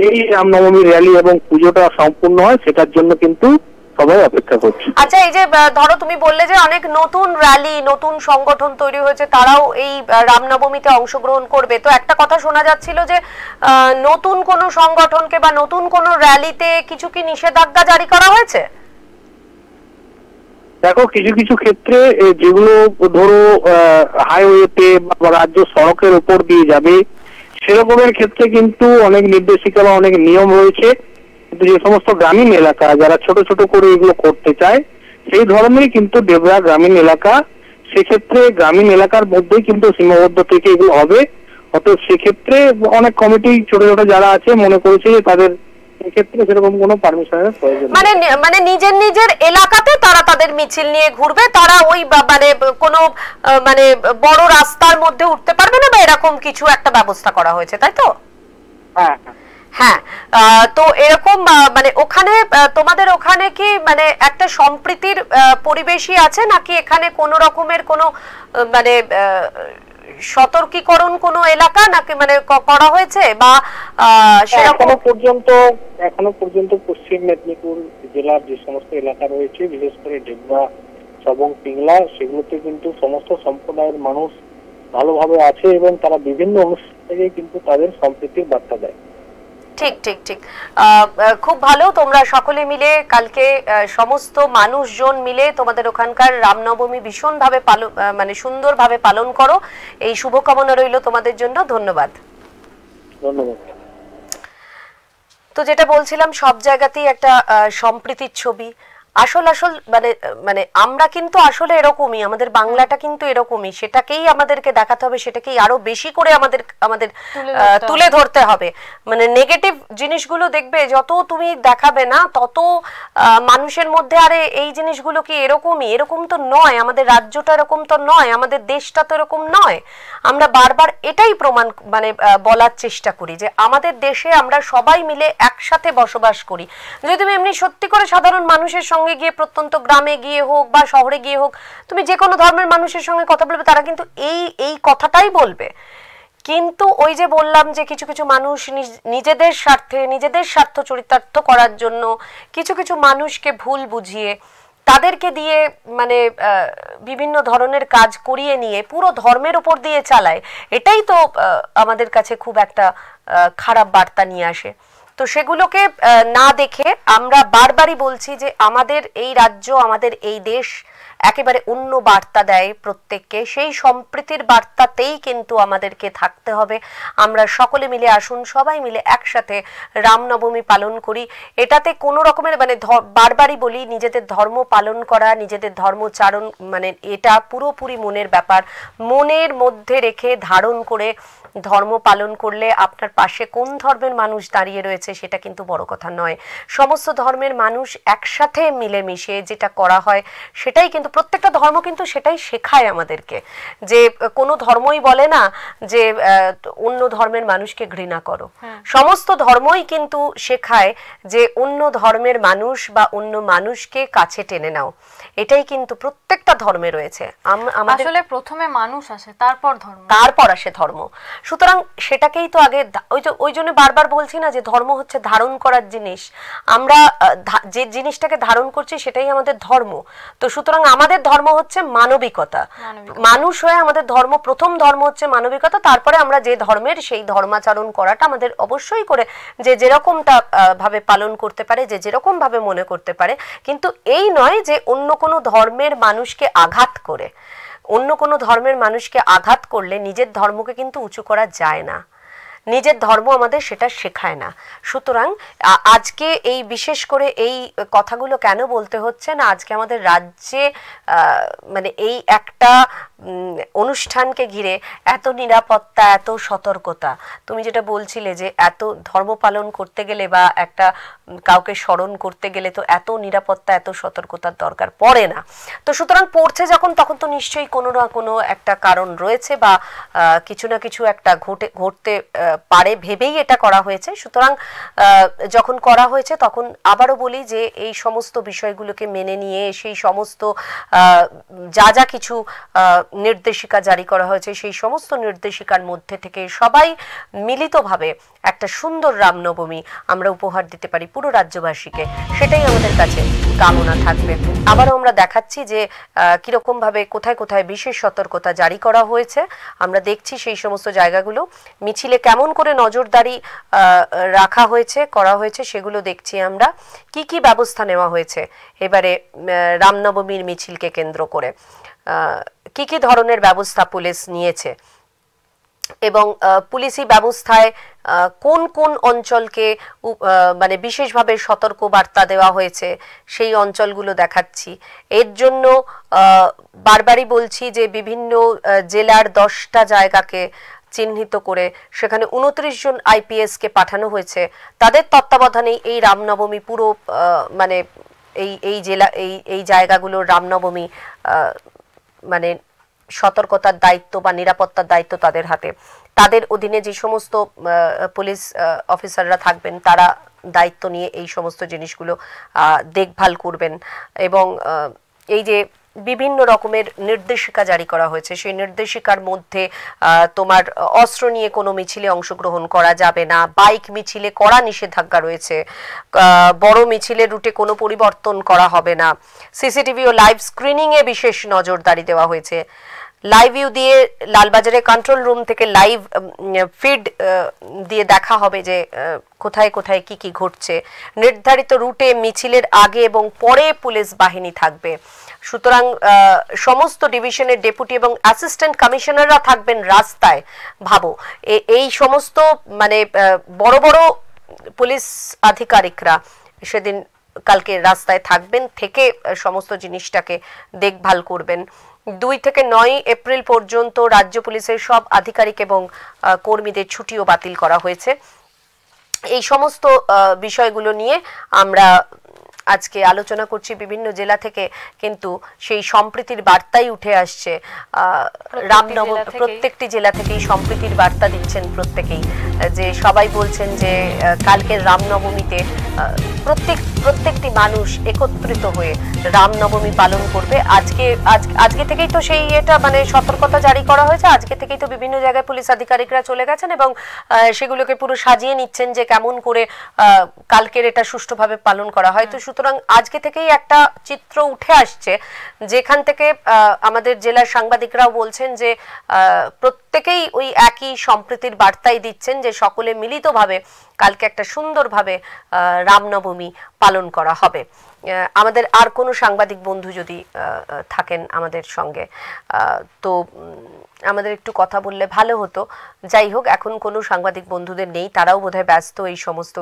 এই রামনবমীর র্যালি এবং পুজোটা সম্পূর্ণ হয় সেটার জন্য কিন্তু সবাই অপেক্ষা করছে। আচ্ছা, এই যে ধরো তুমি বললে যে অনেক নতুন র্যালি নতুন সংগঠন তৈরি হয়েছে, তারাও এই রামনবমীতে অংশগ্রহণ করবে, তো একটা কথা শোনা যাচ্ছিল যে নতুন কোন সংগঠনকে বা নতুন কোন র্যালিতে কিছু কি নিষেধাজ্ঞা জারি করা হয়েছে? দেখো, কিছু কিছু ক্ষেত্রে যেগুলো ধরো হাইওয়েতে বা রাজ্য সড়কের উপর দিয়ে যাবে সেরকমের ক্ষেত্রে কিন্তু অনেক নির্দেশিকা বা অনেক নিয়ম রয়েছে, কিন্তু যে সমস্ত গ্রামীণ এলাকা যারা ছোট ছোট করে এগুলো করতে চায় সেই ধরনেরই কিন্তু ডেবরা গ্রামীণ এলাকা, সেক্ষেত্রে গ্রামীণ এলাকার মধ্যেই কিন্তু সীমাবদ্ধ থেকে এগুলো হবে। অতএব সেক্ষেত্রে অনেক কমিটি ছোট ছোট যারা আছে মনে করেছে যে তাদের এক্ষেত্রে সেরকম কোনো পারমিশনের প্রয়োজন নেই। মানে নিজের নিজের এলাকাতে তারা তাদের মিছিল নিয়ে ঘুরবে, তারা ওই মানে কোনো মানে বড় রাস্তার মধ্যে উঠতে পারবে না বা এরকম কিছু একটা ব্যবস্থা করা হয়েছে, তাই তো? হ্যাঁ হ্যাঁ, তো এরকম মানে ওখানে তোমাদের ওখানে কি মানে একটা সম্প্রীতির পরিবেশই আছে নাকি এখানে কোনো রকমের কোনো মানে সতর্কীকরণ কোনো এলাকা নাকি মানে করা হয়েছে বা এখনো পর্যন্ত পশ্চিম মেদিনীপুর জেলার যে সমস্ত এলাকা রয়েছে বিশেষ করে ডেবরা সবং পিংলা সেগুলোতে কিন্তু সমস্ত সম্প্রদায়ের মানুষ ভালোভাবে আছে এবং তারা বিভিন্ন অনুষ্ঠান থেকে কিন্তু তাদের সম্প্রীতির বার্তা দেয়। ঠিক ঠিক ঠিক, খুব ভালো। তোমরা সকলে মিলে কালকে সমস্ত মানুষজন মিলে তোমাদের ওখানকার রামনবমী ভীষণভাবে মানে সুন্দরভাবে পালন করো, এই শুভকামনা রইল তোমাদের জন্য। ধন্যবাদ। ধন্যবাদ। তো যেটা বলছিলাম, সব জায়গাতেই একটা সম্প্রীতির ছবি। আসল মানে আমরা কিন্তু আসলে এরকমই, আমাদের বাংলাটা কিন্তু এরকমই, সেটাকেই আমাদেরকে দেখাতে হবে, সেটাকেই আরো বেশি করে আমাদের তুলে ধরতে হবে। মানে নেগেটিভ জিনিসগুলো দেখবে যত তুমি দেখাবে না তত মানুষের মধ্যে আরে এই জিনিসগুলো কি এরকমই, এরকম তো নয়, আমাদের রাজ্যটা এরকম তো নয়, আমাদের দেশটা তো এরকম নয়। আমরা বারবার এটাই প্রমাণ মানে বলার চেষ্টা করি যে আমাদের দেশে আমরা সবাই মিলে একসাথে বসবাস করি। যদি তুমি এমনি সত্যি করে সাধারণ মানুষের সঙ্গে গিয়ে প্রত্যন্ত গ্রামে গিয়ে হোক বা শহরে গিয়ে হোক, তুমি যে কোনো ধর্মের মানুষের সঙ্গে কথা বলবে, তারা কিন্তু এই কথাটাই বলবে। কিন্তু ওই যে বললাম যে কিছু কিছু মানুষ নিজেদের স্বার্থ চরিতার্থ করার জন্য কিছু কিছু মানুষকে ভুল বুঝিয়ে তাদেরকে দিয়ে মানে বিভিন্ন ধরনের কাজ করিয়ে নিয়ে পুরো ধর্মের উপর দিয়ে চালায়, এটাই তো আমাদের কাছে খুব একটা খারাপ বার্তা নিয়ে আসে। তো সেগুলোকে না দেখে আমরা বারবারই বলছি যে আমাদের এই রাজ্য, আমাদের এই দেশ একেবারে অন্য বার্তা দেয় প্রত্যেককে, সেই সম্প্রীতির বার্তাতেই কিন্তু আমাদেরকে থাকতে হবে। আমরা সকলে মিলে আসুন, সবাই মিলে একসাথে রামনবমী পালন করি। এটাতে কোনো রকমের মানে বারবারই বলি, নিজেদের ধর্ম পালন করা, নিজেদের ধর্মচারণ মানে এটা পুরোপুরি মনের ব্যাপার, মনের মধ্যে রেখে ধারণ করে ধর্ম পালন করলে আপনার পাশে কোন ধর্মের মানুষ দাঁড়িয়ে রয়েছে সেটা কিন্তু বড় কথা নয়। সমস্ত ধর্মের মানুষ একসাথে মিলেমিশে যেটা করা হয় সেটাই কিন্তু, প্রত্যেকটা ধর্ম কিন্তু সেটাই শেখায় আমাদেরকে, যে কোনো ধর্মই বলে না যে অন্য ধর্মের মানুষকে ঘৃণা করো। সমস্ত ধর্মই কিন্তু শেখায় যে অন্য ধর্মের মানুষ বা অন্য মানুষকে কাছে টেনে নাও। এটাই কিন্তু প্রত্যেকটা ধর্মে রয়েছে। আসলে প্রথমে মানুষ আসে, তারপর আসে ধর্ম। সুতরাং সেটাকেই তো আগে, ওই জন্য বারবার বলছি না যে ধর্ম হচ্ছে ধারণ করার জিনিস। আমরা যে জিনিসটাকে ধারণ করছি সেটাই আমাদের ধর্ম। তো সুতরাং আমাদের ধর্ম হচ্ছে মানবিকতা। মানুষ হয়ে আমাদের ধর্ম, প্রথম ধর্ম হচ্ছে মানবিকতা। তারপরে আমরা যে ধর্মের সেই ধর্মাচরণ করাটা আমাদের অবশ্যই করে যে যেরকমটা ভাবে পালন করতে পারে, যে যেরকম ভাবে মনে করতে পারে। কিন্তু এই নয় যে অন্য কোনো ধর্মের মানুষকে আঘাত করে, অন্য কোনো ধর্মের মানুষকে আঘাত করলে নিজের ধর্মকে কিন্তু উঁচু করা যায় না। নিজের ধর্ম আমাদের সেটা শেখায় না। সুতরাং আজকে এই বিশেষ করে এই কথাগুলো কেন বলতে হচ্ছে না, আজকে আমাদের রাজ্যে মানে এই একটা অনুষ্ঠানকে ঘিরে এত নিরাপত্তা, এত সতর্কতা। তুমি যেটা বলছিলে যে এত ধর্ম পালন করতে গেলে বা একটা কাউকে স্মরণ করতে গেলে তো এত নিরাপত্তা, এত সতর্কতার দরকার পড়ে না। তো সুতরাং পড়ছে যখন, তখন তো নিশ্চয়ই কোনো না কোনো একটা কারণ রয়েছে বা কিছু না কিছু একটা ঘটতে পারে ভেবেই এটা করা হয়েছে। সুতরাং যখন করা হয়েছে তখন আবারও বলি যে এই সমস্ত বিষয়গুলোকে মেনে নিয়ে সেই সমস্ত যা যা কিছু নির্দেশিকা জারি করা হয়েছে সেই সমস্ত নির্দেশিকার মধ্যে থেকে সবাই মিলিতভাবে একটা সুন্দর রামনবমী আমরা উপহার দিতে পারি পুরো রাজ্যবাসীকে, সেটাই আমাদের কাছে কামনা থাকবে। আবারও আমরা দেখাচ্ছি যে কিরকম ভাবে কোথায় কোথায় বিশেষ সতর্কতা জারি করা হয়েছে। আমরা দেখছি সেই সমস্ত জায়গাগুলো, মিছিলে কেমন করে নজরদারি রাখা হয়েছে, করা হয়েছে, সেগুলো দেখছি আমরা। কি কি ব্যবস্থা নেওয়া হয়েছে এবারে রামনবমীর মিছিলকে কেন্দ্র করে, কি কি ধরনের ব্যবস্থা পুলিশ নিয়েছে এবং পুলিশি ব্যবস্থায় কোন কোন অঞ্চলকে মানে বিশেষভাবে সতর্ক বার্তা দেওয়া হয়েছে সেই অঞ্চলগুলো দেখাচ্ছি। এর জন্য বারবারই বলছি যে বিভিন্ন জেলার 10টা জায়গাকে চিহ্নিত করে সেখানে 29 জন আইপিএসকে পাঠানো হয়েছে। তাদের তত্ত্বাবধানেই এই রামনবমী পুরো মানে এই জেলা এই জায়গাগুলোর রামনবমী মানে সতর্কতার দায়িত্ব বা নিরাপত্তার দায়িত্ব তাদের হাতে। তাদের অধীনে যে সমস্ত পুলিশ অফিসাররা থাকবেন তারা দায়িত্ব নিয়ে এই সমস্ত জিনিসগুলো দেখভাল করবেন। এবং এই যে বিভিন্ন রকমের নির্দেশিকা জারি করা হয়েছে সেই নির্দেশিকার মধ্যে তোমার অস্ত্র নিয়ে কোনো মিছিলে অংশগ্রহণ করা যাবে না, বাইক মিছিলে কড়া নিষেধাজ্ঞা রয়েছে, বড় মিছিলের রুটে কোনো পরিবর্তন করা হবে না, সিসিটিভি ও লাইভ স্ক্রিনিংয়ে বিশেষ নজরদারি দেওয়া হয়েছে। লাইভ ভিউ দিয়ে লালবাজারে কন্ট্রোল রুম থেকে লাইভ ফিড দিয়ে দেখা হবে যে কোথায় কোথায় কি কি ঘটছে। নির্ধারিত রুটে মিছিলের আগে এবং পরে পুলিশ বাহিনী থাকবে। সুতরাং সমস্ত ডিভিশনের ডেপুটি এবং অ্যাসিস্ট্যান্ট কমিশনাররা থাকবেন রাস্তায়। ভাবো এই সমস্ত মানে বড় বড় পুলিশ আধিকারিকরা সেদিন কালকে রাস্তায় থাকবেন, থেকে সমস্ত জিনিসটাকে দেখভাল করবেন। 2 থেকে 9 এপ্রিল পর্যন্ত রাজ্য পুলিশের সব আধিকারিক এবং কর্মীদের ছুটিও বাতিল করা হয়েছে। এই সমস্ত বিষয়গুলো নিয়ে আমরা আজকে আলোচনা করছি। বিভিন্ন জেলা থেকে কিন্তু সেই সম্প্রীতির বার্তাই উঠে আসছে। রামনবমী প্রত্যেকটি জেলা থেকেই সম্প্রীতির বার্তা দিচ্ছেন প্রত্যেকেই, যে সবাই বলছেন যে কালকের রামনবমীতে প্রত্যেকটি মানুষ একত্রিত হয়ে রামনবমী পালন করবে। আজকে থেকেই তো সেই এটা মানে সতর্কতা জারি করা হয়েছে। আজকে থেকেই তো বিভিন্ন জায়গায় পুলিশ আধিকারিকরা চলে গেছেন এবং সেগুলোকে পুরো সাজিয়ে নিচ্ছেন যে কেমন করে কালকের এটা সুষ্ঠুভাবে পালন করা হয়। তো সুতরাং আজকে থেকেই একটা চিত্র উঠে আসছে যেখান থেকে আমাদের জেলার সাংবাদিকরাও বলছেন যে প্রত্যেকেই ওই একই সম্প্রীতির বার্তাই দিচ্ছেন যে সকলে মিলিতভাবে কালকে একটা সুন্দরভাবে রামনবমী পালন করা হবে। আমাদের আর কোনো সাংবাদিক বন্ধু যদি থাকেন আমাদের সঙ্গে তো আমাদের একটু কথা বললে ভালো হতো। যাই হোক, এখন কোনো সাংবাদিক বন্ধুদের নেই, তারাও বোধহয় ব্যস্ত এই সমস্ত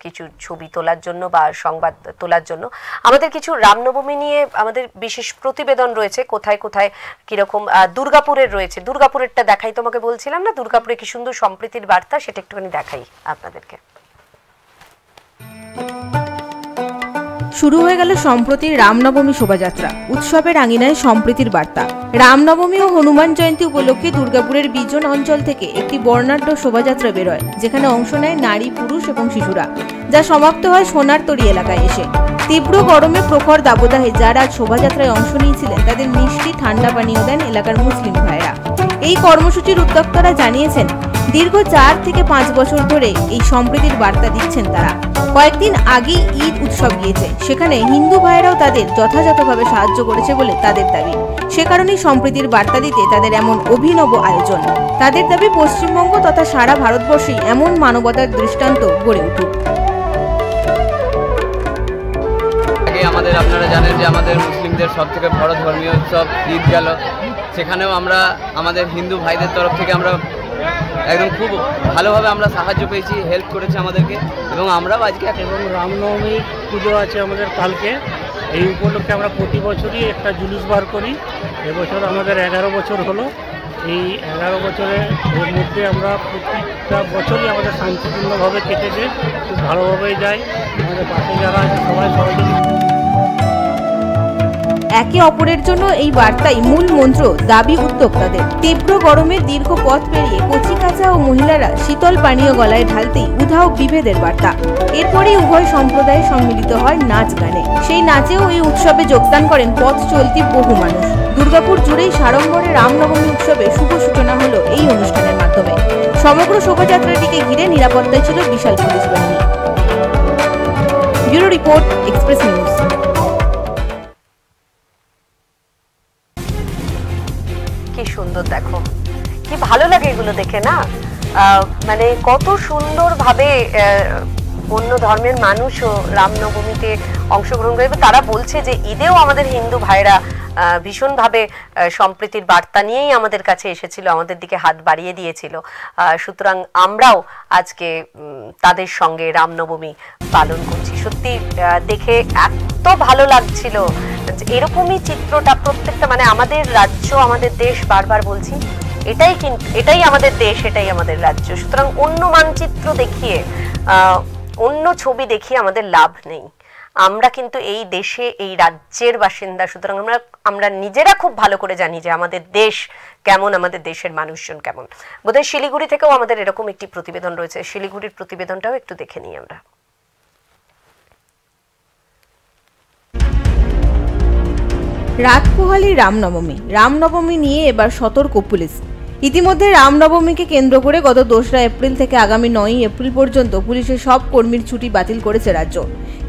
কিছু ছবি তোলার জন্য বা সংবাদ তোলার জন্য। আমাদের কিছু রামনবমী নিয়ে আমাদের বিশেষ প্রতিবেদন রয়েছে, কোথায় কোথায় কিরকম। দুর্গাপুরের রয়েছে, দুর্গাপুরেরটা দেখাই, তোমাকে বলছিলাম না দুর্গাপুরে কি সুন্দর সম্প্রীতির বার্তা, সেটা একটুখানি দেখাই আপনাদেরকে। শুরু হয়ে গেল সম্প্রতি রামনবমী শোভাযাত্রা, উৎসবের আঙিনায় সম্প্রীতির বার্তা। রামনবমী ও হনুমান জয়ন্তী উপলক্ষে দুর্গাপুরের বিজন অঞ্চল থেকে একটি বর্ণাঢ্য শোভাযাত্রা বেরোয়, যেখানে অংশ নেয় নারী, পুরুষ এবং শিশুরা, যা সমাপ্ত হয় সোনারতরী এলাকায় এসে। তীব্র গরমে প্রখর দাবদাহে যারা শোভাযাত্রায় অংশ নিয়েছিলেন তাদের মিষ্টি ঠান্ডা পানীয় দেন এলাকার মুসলিম ভাইয়েরা। এই কর্মসূচির উদ্যোক্তারা জানিয়েছেন দীর্ঘ 4 থেকে 5 বছর ধরে এই সম্প্রীতির বার্তা দিচ্ছেন তারা। কয়েকদিন আগেই ঈদ উৎসব গিয়েছে, সেখানে হিন্দু ভাইয়েরাও তাদের যথাযথভাবে সাহায্য করেছে বলে তাদের দাবি। সে কারণেই সম্প্রীতির বার্তা দিতে তাদের এমন অভিনব আয়োজন। তাদের দাবি পশ্চিমবঙ্গ তথা সারা ভারতবর্ষেই এমন মানবতার দৃষ্টান্ত গড়ে উঠুক। আমাদের আপনারা জানেন যে আমাদের মুসলিমদের সব থেকে বড় ধর্মীয় উৎসব ঈদ গেল, সেখানেও আমরা আমাদের হিন্দু ভাইদের তরফ থেকে আমরা একদম খুব ভালোভাবে আমরা সাহায্য পেয়েছি, হেল্প করেছে আমাদেরকে এবং আমরাও আজকে এবং রামনবমী পুজো আছে আমাদের কালকে। এই উপলক্ষে আমরা প্রতি বছরই একটা জুলুস বার করি। এবছর আমাদের 11 বছর হলো। এই 11 বছরের মধ্যে আমরা প্রত্যেকটা বছরই আমাদের শান্তিপূর্ণভাবে কেটেছে, খুব ভালোভাবেই যায়। আমাদের পাশে যারা আছে সবাই সহযোগিতা। একে অপরের জন্য এই বার্তাই মূল মন্ত্র দাবি উদ্যোক্তাদের। তীব্র গরমের দীর্ঘ পথ পেরিয়ে কচিকাঁচা ও মহিলারা শীতল পানীয় গলায় ঢালতেই উধাও বিভেদের বার্তা। এরপরেই উভয় সম্প্রদায় সম্মিলিত হয় নাচ গানে। সেই নাচেও এই উৎসবে যোগদান করেন পথ চলতি বহু মানুষ। দুর্গাপুর জুড়েই সাড়ম্বরে রামনবমী উৎসবে শুভ সূচনা হলো এই অনুষ্ঠানের মাধ্যমে। সমগ্র শোভাযাত্রাটিকে ঘিরে নিরাপত্তায় ছিল বিশাল পুলিশ বাহিনী। Bureau report, express news. কি সুন্দর, দেখো কি ভালো লাগে এগুলো দেখে না। মানে কত সুন্দরভাবে অন্য ধর্মের মানুষও রামনবমীতে অংশগ্রহণ করে। তারা বলছে যে ঈদেও আমাদের হিন্দু ভাইরা ভীষণভাবে সম্প্রীতির বার্তা নিয়েই আমাদের কাছে এসেছিল, আমাদের দিকে হাত বাড়িয়ে দিয়েছিল। সুতরাং আমরাও আজকে তাদের সঙ্গে রামনবমী পালন করছি। সত্যি দেখে এত ভালো লাগছিল। এরকমই চিত্রটা প্রত্যেকটা, মানে আমাদের রাজ্য, আমাদের দেশ, বারবার বলছি এটাই আমাদের দেশ, এটাই আমাদের রাজ্য। সুতরাং অন্য মানচিত্র দেখিয়ে, অন্য ছবি দেখিয়ে আমাদের লাভ নেই। আমরা কিন্তু এই দেশে, এই রাজ্যের বাসিন্দা। সুতরাং আমরা নিজেরা খুব ভালো করে জানি যে আমাদের দেশ কেমন, আমাদের দেশের মানুষজন কেমন। বোধহয় শিলিগুড়ি থেকেও আমাদের এরকম একটি প্রতিবেদন রয়েছে। শিলিগুড়ির প্রতিবেদনটাও একটু দেখে নিই আমরা। রাত পোহালি রামনবমী নিয়ে এবার সতর্ক পুলিশ। ইতিমধ্যে রামনবমীকে কেন্দ্র করে গত 2রা এপ্রিল থেকে আগামী 9ই এপ্রিল পর্যন্ত পুলিশের সব কর্মীর ছুটি বাতিল করেছে রাজ্য।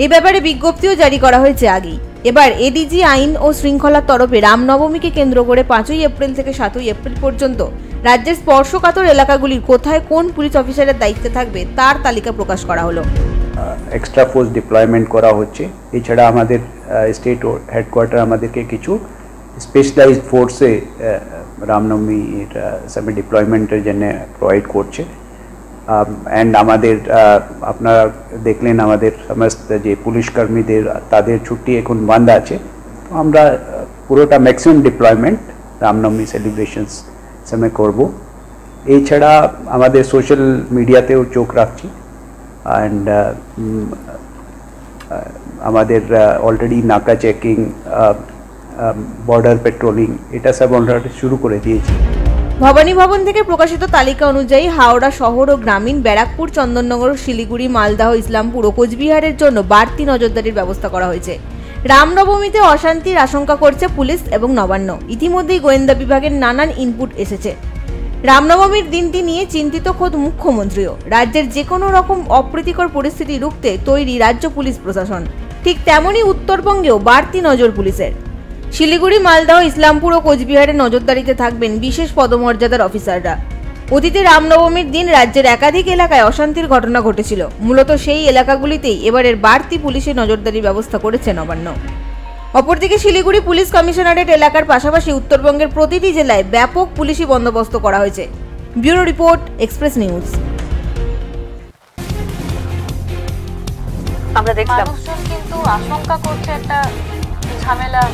এ ব্যাপারে বিজ্ঞপ্তিও জারি করা হয়েছে আগেই। এবার এডিজি আইন ও শৃঙ্খলার তরফে রামনবমীকে কেন্দ্র করে 5ই এপ্রিল থেকে 7ই এপ্রিল পর্যন্ত রাজ্যের স্পর্শকাতর এলাকাগুলির কোথায় কোন পুলিশ অফিসারের দায়িত্বে থাকবে তার তালিকা প্রকাশ করা হলো। এক্সট্রা ফোর্স ডিপ্লয়মেন্ট করা হচ্ছে। এছাড়া আমাদের স্টেট হেডকোয়ার্টার আমাদেরকে কিছু স্পেশালাইজড ফোর্সে রামনবমীর সময় ডিপ্লয়মেন্টের জন্য প্রোভাইড করছে। অ্যান্ড আমাদের আপনারা দেখলেন আমাদের সমস্ত যে পুলিশ কর্মীদের তাদের ছুটি এখন বন্ধ আছে। তো আমরা পুরোটা ম্যাক্সিমাম ডিপ্লয়মেন্ট রামনবমী সেলিব্রেশনস সময় করব। এছাড়া আমাদের সোশ্যাল মিডিয়াতেও চোখ রাখছি। অ্যান্ড আমাদের অলরেডি নাকা চেকিং, বর্ডার পেট্রোলিং, এটা সব আমরা শুরু করে দিয়েছি। ভবানী ভবন থেকে প্রকাশিত তালিকা অনুযায়ী হাওড়া শহর ও গ্রামীণ, ব্যারাকপুর, চন্দননগর, শিলিগুড়ি, মালদহ, ইসলামপুর ও কোচবিহারের জন্য বাড়তি নজরদারির ব্যবস্থা করা হয়েছে। রামনবমীতে অশান্তির আশঙ্কা করছে পুলিশ এবং নবান্ন। ইতিমধ্যেই গোয়েন্দা বিভাগের নানান ইনপুট এসেছে। রামনবমীর দিনটি নিয়ে চিন্তিত খোদ মুখ্যমন্ত্রীও। রাজ্যের যে কোনো রকম অপ্রীতিকর পরিস্থিতি রুখতে তৈরি রাজ্য পুলিশ প্রশাসন। ঠিক তেমনই উত্তরবঙ্গেও বাড়তি নজর পুলিশের। শিলিগুড়ি, মালদহ, ইসলামপুর ও কোচবিহারে নজরদারিতে থাকবেন বিশেষ পদমর্যাদার অফিসাররা। অতীতে রামনবমীর দিন রাজ্যের একাধিক এলাকায় অশান্তির ঘটনা ঘটেছিল। মূলত সেই এলাকাগুলিতেই এবারের বাড়তি পুলিশের নজরদারির ব্যবস্থা করেছে নবান্ন। অপরদিকে শিলিগুড়ি পুলিশ কমিশনারেট এলাকার পাশাপাশি উত্তরবঙ্গের প্রতিটি জেলায় ব্যাপক পুলিশি বন্দোবস্ত করা হয়েছে। Bureau report, express news. আমরা দেখলাম কিন্তু আশঙ্কা করছে একটা ঝামেলা।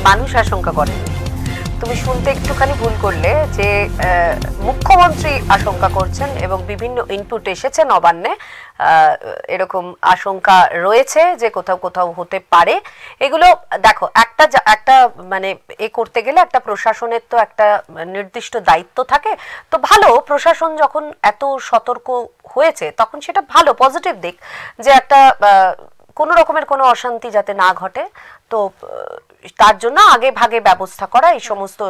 মানুষ আশঙ্কা করে। তুমি শুনতে একটুখানি ভুল করলে যে মুখ্যমন্ত্রী আশঙ্কা করছেন এবং বিভিন্ন ইনপুট এসেছে নবান্নে। এরকম আশঙ্কা রয়েছে যে কোথাও কোথাও হতে পারে। এগুলো দেখো, একটা মানে এ করতে গেলে একটা প্রশাসনের তো একটা নির্দিষ্ট দায়িত্ব থাকে। তো ভালো, প্রশাসন যখন এত সতর্ক হয়েছে তখন সেটা ভালো, পজিটিভ দিক যে একটা কোনো রকমের কোনো অশান্তি যাতে না ঘটে। তো তার জন্য আগে ভাগে ব্যবস্থা করা, এই সমস্ত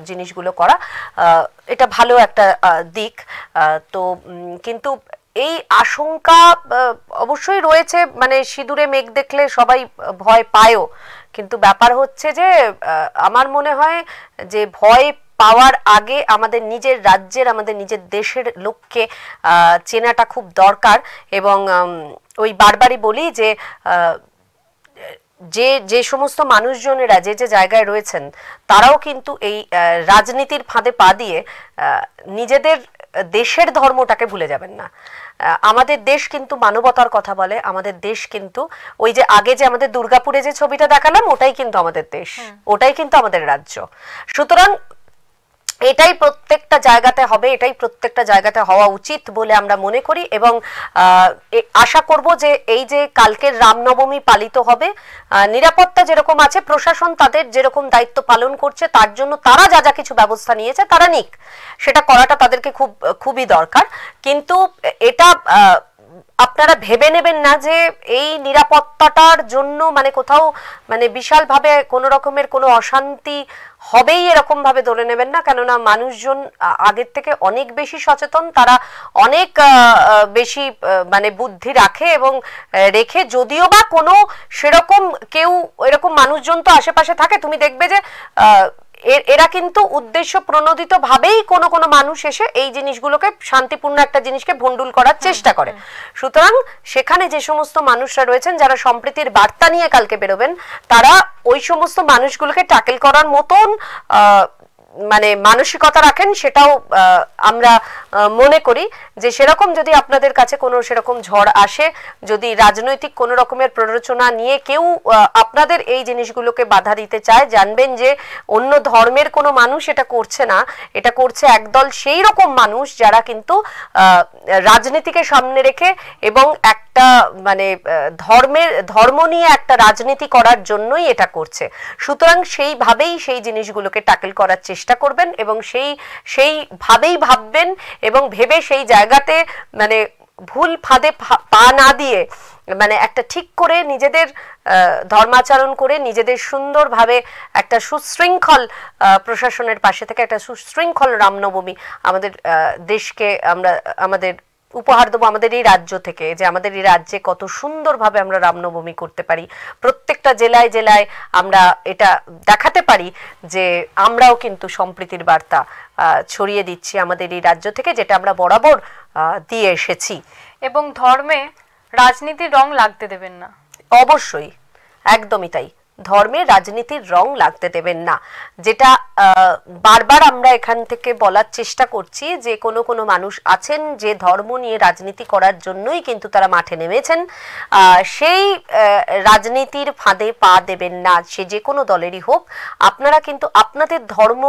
জিনিসগুলো করা, এটা ভালো একটা দিক। তো কিন্তু এই আশঙ্কা অবশ্যই রয়েছে। মানে সিঁদুরে মেঘ দেখলে সবাই ভয় পায়ও, কিন্তু ব্যাপার হচ্ছে যে আমার মনে হয় যে ভয় পাওয়ার আগে আমাদের নিজের রাজ্যের, আমাদের নিজের দেশের লোককে চেনাটা খুব দরকার। এবং ওই বারবারই বলি যে যে যে সমস্ত মানুষজনেরা যে যে জায়গায় রয়েছেন তারাও কিন্তু এই রাজনীতির ফাঁদে পা দিয়ে নিজেদের দেশের ধর্মটাকে ভুলে যাবেন না। আমাদের দেশ কিন্তু মানবতার কথা বলে, আমাদের দেশ কিন্তু ওই যে আগে যে আমাদের দুর্গাপুরে যে ছবিটা দেখালাম ওটাই কিন্তু আমাদের দেশ, ওটাই কিন্তু আমাদের রাজ্য। সুতরাং এটাই প্রত্যেকটা জায়গাতে হবে, এটাই প্রত্যেকটা জায়গাতে হওয়া উচিত বলে আমরা মনে করি এবং আশা করব যে এই যে কালকের রামনবমী পালিত হবে, নিরাপত্তা যেরকম আছে, প্রশাসন তাদের যেরকম দায়িত্ব পালন করছে তার জন্য তারা যা যা কিছু ব্যবস্থা নিয়েছে তারা নিক, সেটা করাটা তাদেরকে খুবই দরকার। কিন্তু এটা আপনারা ভেবে নেবেন না যে এই নিরাপত্তাটার জন্য মানে কোথাও মানে বিশালভাবে কোনো রকমের কোনো অশান্তি হবেই এরকম ভাবে ধরে নেবেন না, কেননা মানুষজন আগের থেকে অনেক বেশি সচেতন, তারা অনেক বেশি মানে বুদ্ধি রাখে এবং রেখে, যদিও বা কোনো সেরকম কেউ এরকম মানুষজন তো আশেপাশে থাকে, তুমি দেখবে যে এরা কিন্তু উদ্দেশ্য প্রণোদিত ভাবেই কোনো কোনো মানুষ এসে এই জিনিসগুলোকে শান্তিপূর্ণ একটা জিনিসকে ভন্ডুল করার চেষ্টা করে। সুতরাং সেখানে যে সমস্ত মানুষরা রয়েছেন যারা সম্প্রীতির বার্তা নিয়ে কালকে বেরোবেন, তারা ওই সমস্ত মানুষগুলোকে ট্যাকেল করার মতন মানে মানসিকতা রাখেন, সেটাও আমরা মনে করি যে সেরকম যদি আপনাদের কাছে কোনো সেরকম ঝড় আসে, যদি রাজনৈতিক কোনো রকমের প্ররোচনা নিয়ে কেউ আপনাদের এই জিনিসগুলোকে বাধা দিতে চায়, জানবেন যে অন্য ধর্মের কোনো মানুষ এটা করছে না, এটা করছে একদল সেই রকম মানুষ যারা কিন্তু রাজনীতিকে সামনে রেখে এবং একটা মানে ধর্ম নিয়ে একটা রাজনীতি করার জন্যই এটা করছে। সুতরাং সেইভাবেই সেই জিনিসগুলোকে ট্যাকেল করার চেষ্টা করবেন এবং সেইভাবেই ভাববেন এবং ভেবে সেই জায়গাতে মানে ভুল ফাঁদে পা না দিয়ে মানে একটা ঠিক করে নিজেদের ধর্মাচরণ করে নিজেদের সুন্দরভাবে একটা সুশৃঙ্খল প্রশাসনের পাশে থেকে একটা সুশৃঙ্খল রামনবমী আমাদের দেশকে আমরা আমাদের উপহার দেবো, আমাদের এই রাজ্য থেকে, যে আমাদের এই রাজ্যে কত সুন্দরভাবে আমরা রামনবমী করতে পারি, প্রত্যেকটা জেলায় জেলায় আমরা এটা দেখাতে পারি যে আমরাও কিন্তু সম্প্রীতির বার্তা ছড়িয়ে দিচ্ছি আমাদের এই রাজ্য থেকে, যেটা আমরা বরাবর দিয়ে এসেছি। এবং ধর্মে রাজনীতির রং লাগতে দেবেন না। অবশ্যই, একদমই তাই, ধর্মে রাজনীতির রং লাগতে দেবেন না, যেটা বারবার আমরা এখান থেকে বলার চেষ্টা করছি যে কোনো কোনো মানুষ আছেন যে ধর্ম নিয়ে রাজনীতি করার জন্যই কিন্তু তারা মাঠে নেমেছেন, সেই রাজনীতির ফাঁদে পা দেবেন না, সে যে কোনো দলেরই হোক। আপনারা কিন্তু আপনাদের ধর্ম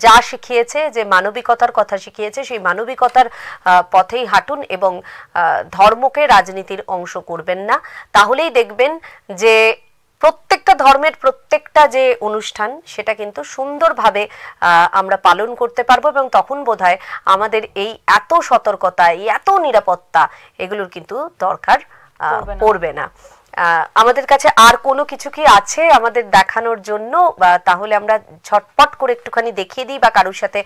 যা শিখিয়েছে, যে মানবিকতার কথা শিখিয়েছে, সেই মানবিকতার পথেই হাঁটুন এবং ধর্মকে রাজনীতির অংশ করবেন না। তাহলেই দেখবেন যে প্রত্যেকটা ধর্মের প্রত্যেকটা যে অনুষ্ঠান সেটা কিন্তু সুন্দরভাবে আমরা পালন করতে পারবো এবং তখন বোধহয় আমাদের এই এত সতর্কতা, এই এত নিরাপত্তা এগুলোর কিন্তু দরকার পড়বে না। আমাদের কাছে আর কোনো কিছু কি আছে আমাদের দেখানোর জন্য? তাহলে আমরা ঝটপট করে একটুখানি দেখিয়ে দিই, বা কারোর সাথে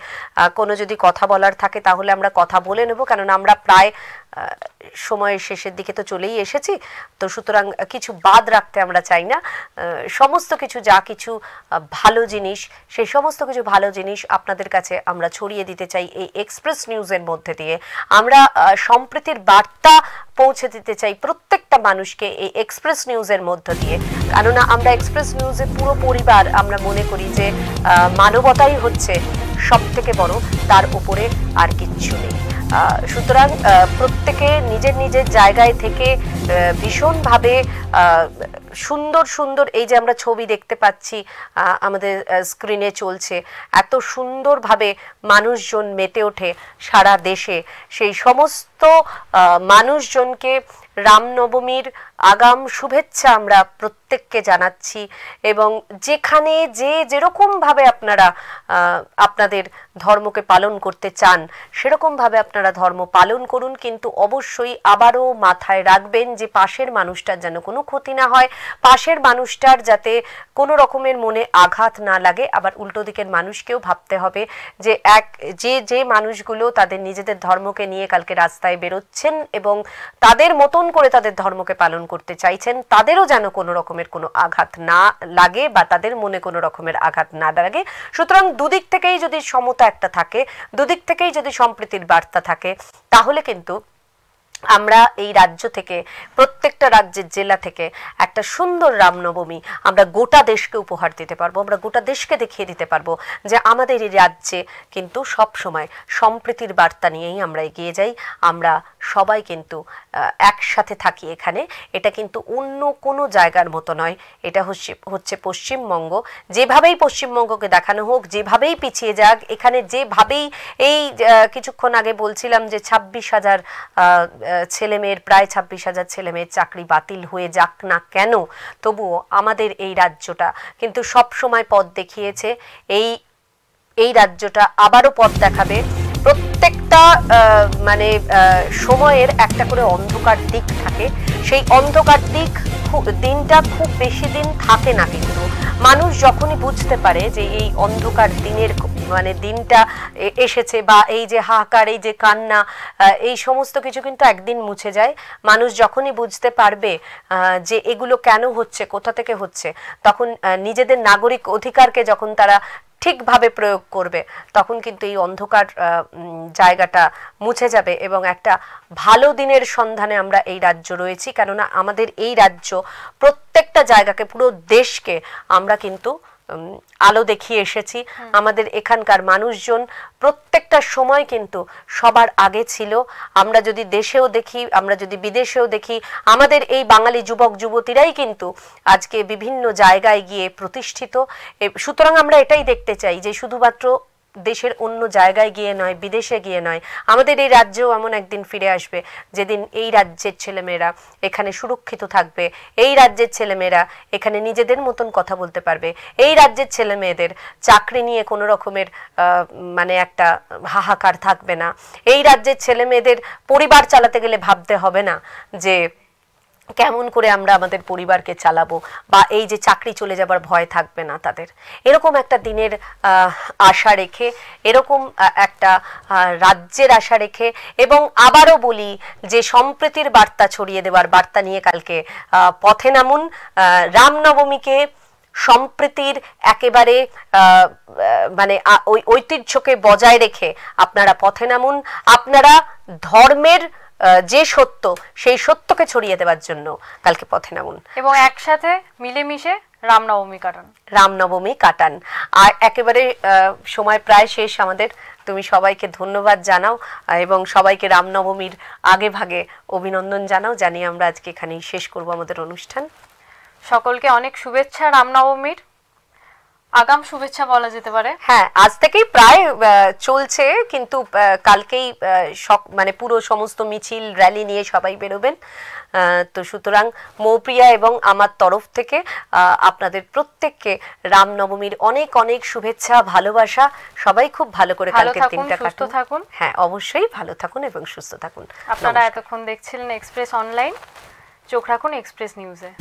কোনো যদি কথা বলার থাকে তাহলে আমরা কথা বলে নেব, কেননা আমরা প্রায় সময়ের শেষের দিকে তো চলেই এসেছি, তো সুতরাং কিছু বাদ রাখতে আমরা চাই না। সমস্ত কিছু যা কিছু ভালো জিনিস, সেই সমস্ত কিছু ভালো জিনিস আপনাদের কাছে আমরা ছড়িয়ে দিতে চাই এই এক্সপ্রেস নিউজের মধ্যে দিয়ে। আমরা সম্প্রীতির বার্তা পৌঁছে দিতে চাই প্রত্যেকটা মানুষকে এই এক্সপ্রেস নিউজের মধ্য দিয়ে, কেননা আমরা এক্সপ্রেস নিউজের পুরো পরিবার আমরা মনে করি যে মানবতাই হচ্ছে সব থেকে বড়, তার উপরে আর কিচ্ছু নেই। সুতরাং প্রত্যেকে নিজের নিজের জায়গায় থেকে ভীষণভাবে সুন্দর সুন্দর এই যে আমরা ছবি দেখতে পাচ্ছি আমাদের স্ক্রিনে চলছে, এত সুন্দরভাবে মানুষজন মেতে ওঠে সারা দেশে, সেই সমস্ত মানুষজনকে রামনবমীর আগাম শুভেচ্ছা আমরা প্রত্যেককে জানাচ্ছি। এবং যেখানে যেরকমভাবে আপনারা আপনাদের ধর্মকে পালন করতে চান সেরকমভাবে আপনারা ধর্ম পালন করুন, কিন্তু অবশ্যই আবারও মাথায় রাখবেন যে পাশের মানুষটার যেন কোনো ক্ষতি না হয়, পাশের মানুষটার যাতে কোনো রকমের মনে আঘাত না লাগে। আবার উল্টো দিকের মানুষকেও ভাবতে হবে যে যে মানুষগুলো তাদের নিজেদের ধর্মকে নিয়ে কালকে রাস্তায় বেরোচ্ছেন এবং তাদের মতন করে তাদের ধর্মকে পালন করতে চাইছেন, তাদেরও যেন কোনো রকমের কোনো আঘাত না লাগে বা তাদের মনে কোনো রকমের আঘাত না লাগে। সুতরাং দুদিক থেকেই যদি সমতা একটা থাকে, দুদিক থেকেই যদি সম্প্রীতির বার্তা থাকে, তাহলে কিন্তু আমরা এই রাজ্য থেকে, প্রত্যেকটা রাজ্যের জেলা থেকে একটা সুন্দর রামনবমী আমরা গোটা দেশকে উপহার দিতে পারবো, আমরা গোটা দেশকে দেখিয়ে দিতে পারবো যে আমাদের এই রাজ্যে কিন্তু সব সময় সম্প্রীতির বার্তা নিয়েই আমরা এগিয়ে যাই, আমরা সবাই কিন্তু একসাথে থাকি এখানে। এটা কিন্তু অন্য কোনো জায়গার মতো নয়, এটা হচ্ছে পশ্চিমবঙ্গ। যেভাবেই পশ্চিমবঙ্গকে দেখানো হোক, যেভাবেই পিছিয়ে যাক, এখানে যেভাবেই এই কিছুক্ষণ আগে বলছিলাম যে 26,000 ছেলেমেয়ের, প্রায় 26,000 ছেলেমেয়ের চাকরি বাতিল হয়ে যাক না কেন, তবুও আমাদের এই রাজ্যটা কিন্তু সব সময় পথ দেখিয়েছে। এই রাজ্যটা আবারও পথ দেখাবে। প্রত্যেকটা মানে সময়ের একটা করে অন্ধকার দিক থাকে, সেই অন্ধকার দিনটা খুব বেশি দিন থাকে না, কিন্তু মানুষ যখনই বুঝতে পারে যে এই অন্ধকার দিনের মানে দিনটা এসেছে, বা এই যে হাহাকার, এই যে কান্না, এই সমস্ত কিছু কিন্তু একদিন মুছে যায়। মানুষ যখনই বুঝতে পারবে যে এগুলো কেন হচ্ছে, কোথা থেকে হচ্ছে, তখন নিজেদের নাগরিক অধিকারকে যখন তারা ঠিকভাবে প্রয়োগ করবে, তখন কিন্তু এই অন্ধকার জায়গাটা মুছে যাবে এবং একটা ভালো দিনের সন্ধানে আমরা এই রাজ্য রয়েছি। কেননা আমাদের এই রাজ্য প্রত্যেকটা জায়গাকে, পুরো দেশকে আমরা কিন্তু আলো দেখিয়ে এসেছি। আমাদের এখানকার মানুষজন প্রত্যেকটা সময় কিন্তু সবার আগে ছিল। আমরা যদি দেশেও দেখি, আমরা যদি বিদেশেও দেখি, আমাদের এই বাঙালি যুবক যুবতীরাই কিন্তু আজকে বিভিন্ন জায়গায় গিয়ে প্রতিষ্ঠিত। সুতরাং আমরা এটাই দেখতে চাই যে শুধুমাত্র দেশের অন্য জায়গায় গিয়ে নয়, বিদেশে গিয়ে নয়, আমাদের এই রাজ্যেও এমন একদিন ফিরে আসবে যেদিন এই রাজ্যের ছেলেমেয়েরা এখানে সুরক্ষিত থাকবে, এই রাজ্যের ছেলেমেয়েরা এখানে নিজেদের মতন কথা বলতে পারবে, এই রাজ্যের ছেলেমেয়েদের চাকরি নিয়ে কোনো রকমের মানে একটা হাহাকার থাকবে না, এই রাজ্যের ছেলেমেয়েদের পরিবার চালাতে গেলে ভাবতে হবে না যে কেমন করে আমরা আমাদের পরিবারকে চালাবো, বা এই যে চাকরি চলে যাবার ভয় থাকবে না তাদের। এরকম একটা দিনের আশা রেখে, এরকম একটা রাজ্যের আশা রেখে, এবং আবারও বলি যে সম্প্রীতির বার্তা ছড়িয়ে দেওয়ার বার্তা নিয়ে কালকে পথে নামুন। রামনবমীকে সম্প্রীতির একেবারে মানে ওই ঐতিহ্যকে বজায় রেখে আপনারা পথে নামুন। আপনারা ধর্মের যে সত্য, সেই সত্যকে ছড়িয়ে দেওয়ার জন্য কালকে পথে নামুন এবং একসাথে মিলেমিশে রামনবমী কাটান। আর একেবারে সময় প্রায় শেষ আমাদের। তুমি সবাইকে ধন্যবাদ জানাও এবং সবাইকে রামনবমীর আগে ভাগে অভিনন্দন জানাও। জানি আমরা আজকে এখানেই শেষ করব আমাদের অনুষ্ঠান। সকলকে অনেক শুভেচ্ছা রামনবমীর, আগাম শুভেচ্ছা বলা যেতে পারে। হ্যাঁ, আজ থেকেই প্রায় চলছে, কিন্তু কালকেই মানে পুরো সমস্ত মিছিল র্যালি নিয়ে সবাই বেরোবেন। তো সুতরাং মৌপ্রিয়া এবং আমার তরফ থেকে আপনাদের প্রত্যেককে রামনবমীর অনেক অনেক শুভেচ্ছা, ভালোবাসা। সবাই খুব ভালো করে কালকের দিনটা কাটান। হ্যাঁ, অবশ্যই ভালো থাকুন এবং সুস্থ থাকুন। আপনারা এতক্ষণ দেখছিলেন এক্সপ্রেস অনলাইন। চোখ রাখুন এক্সপ্রেস নিউজে।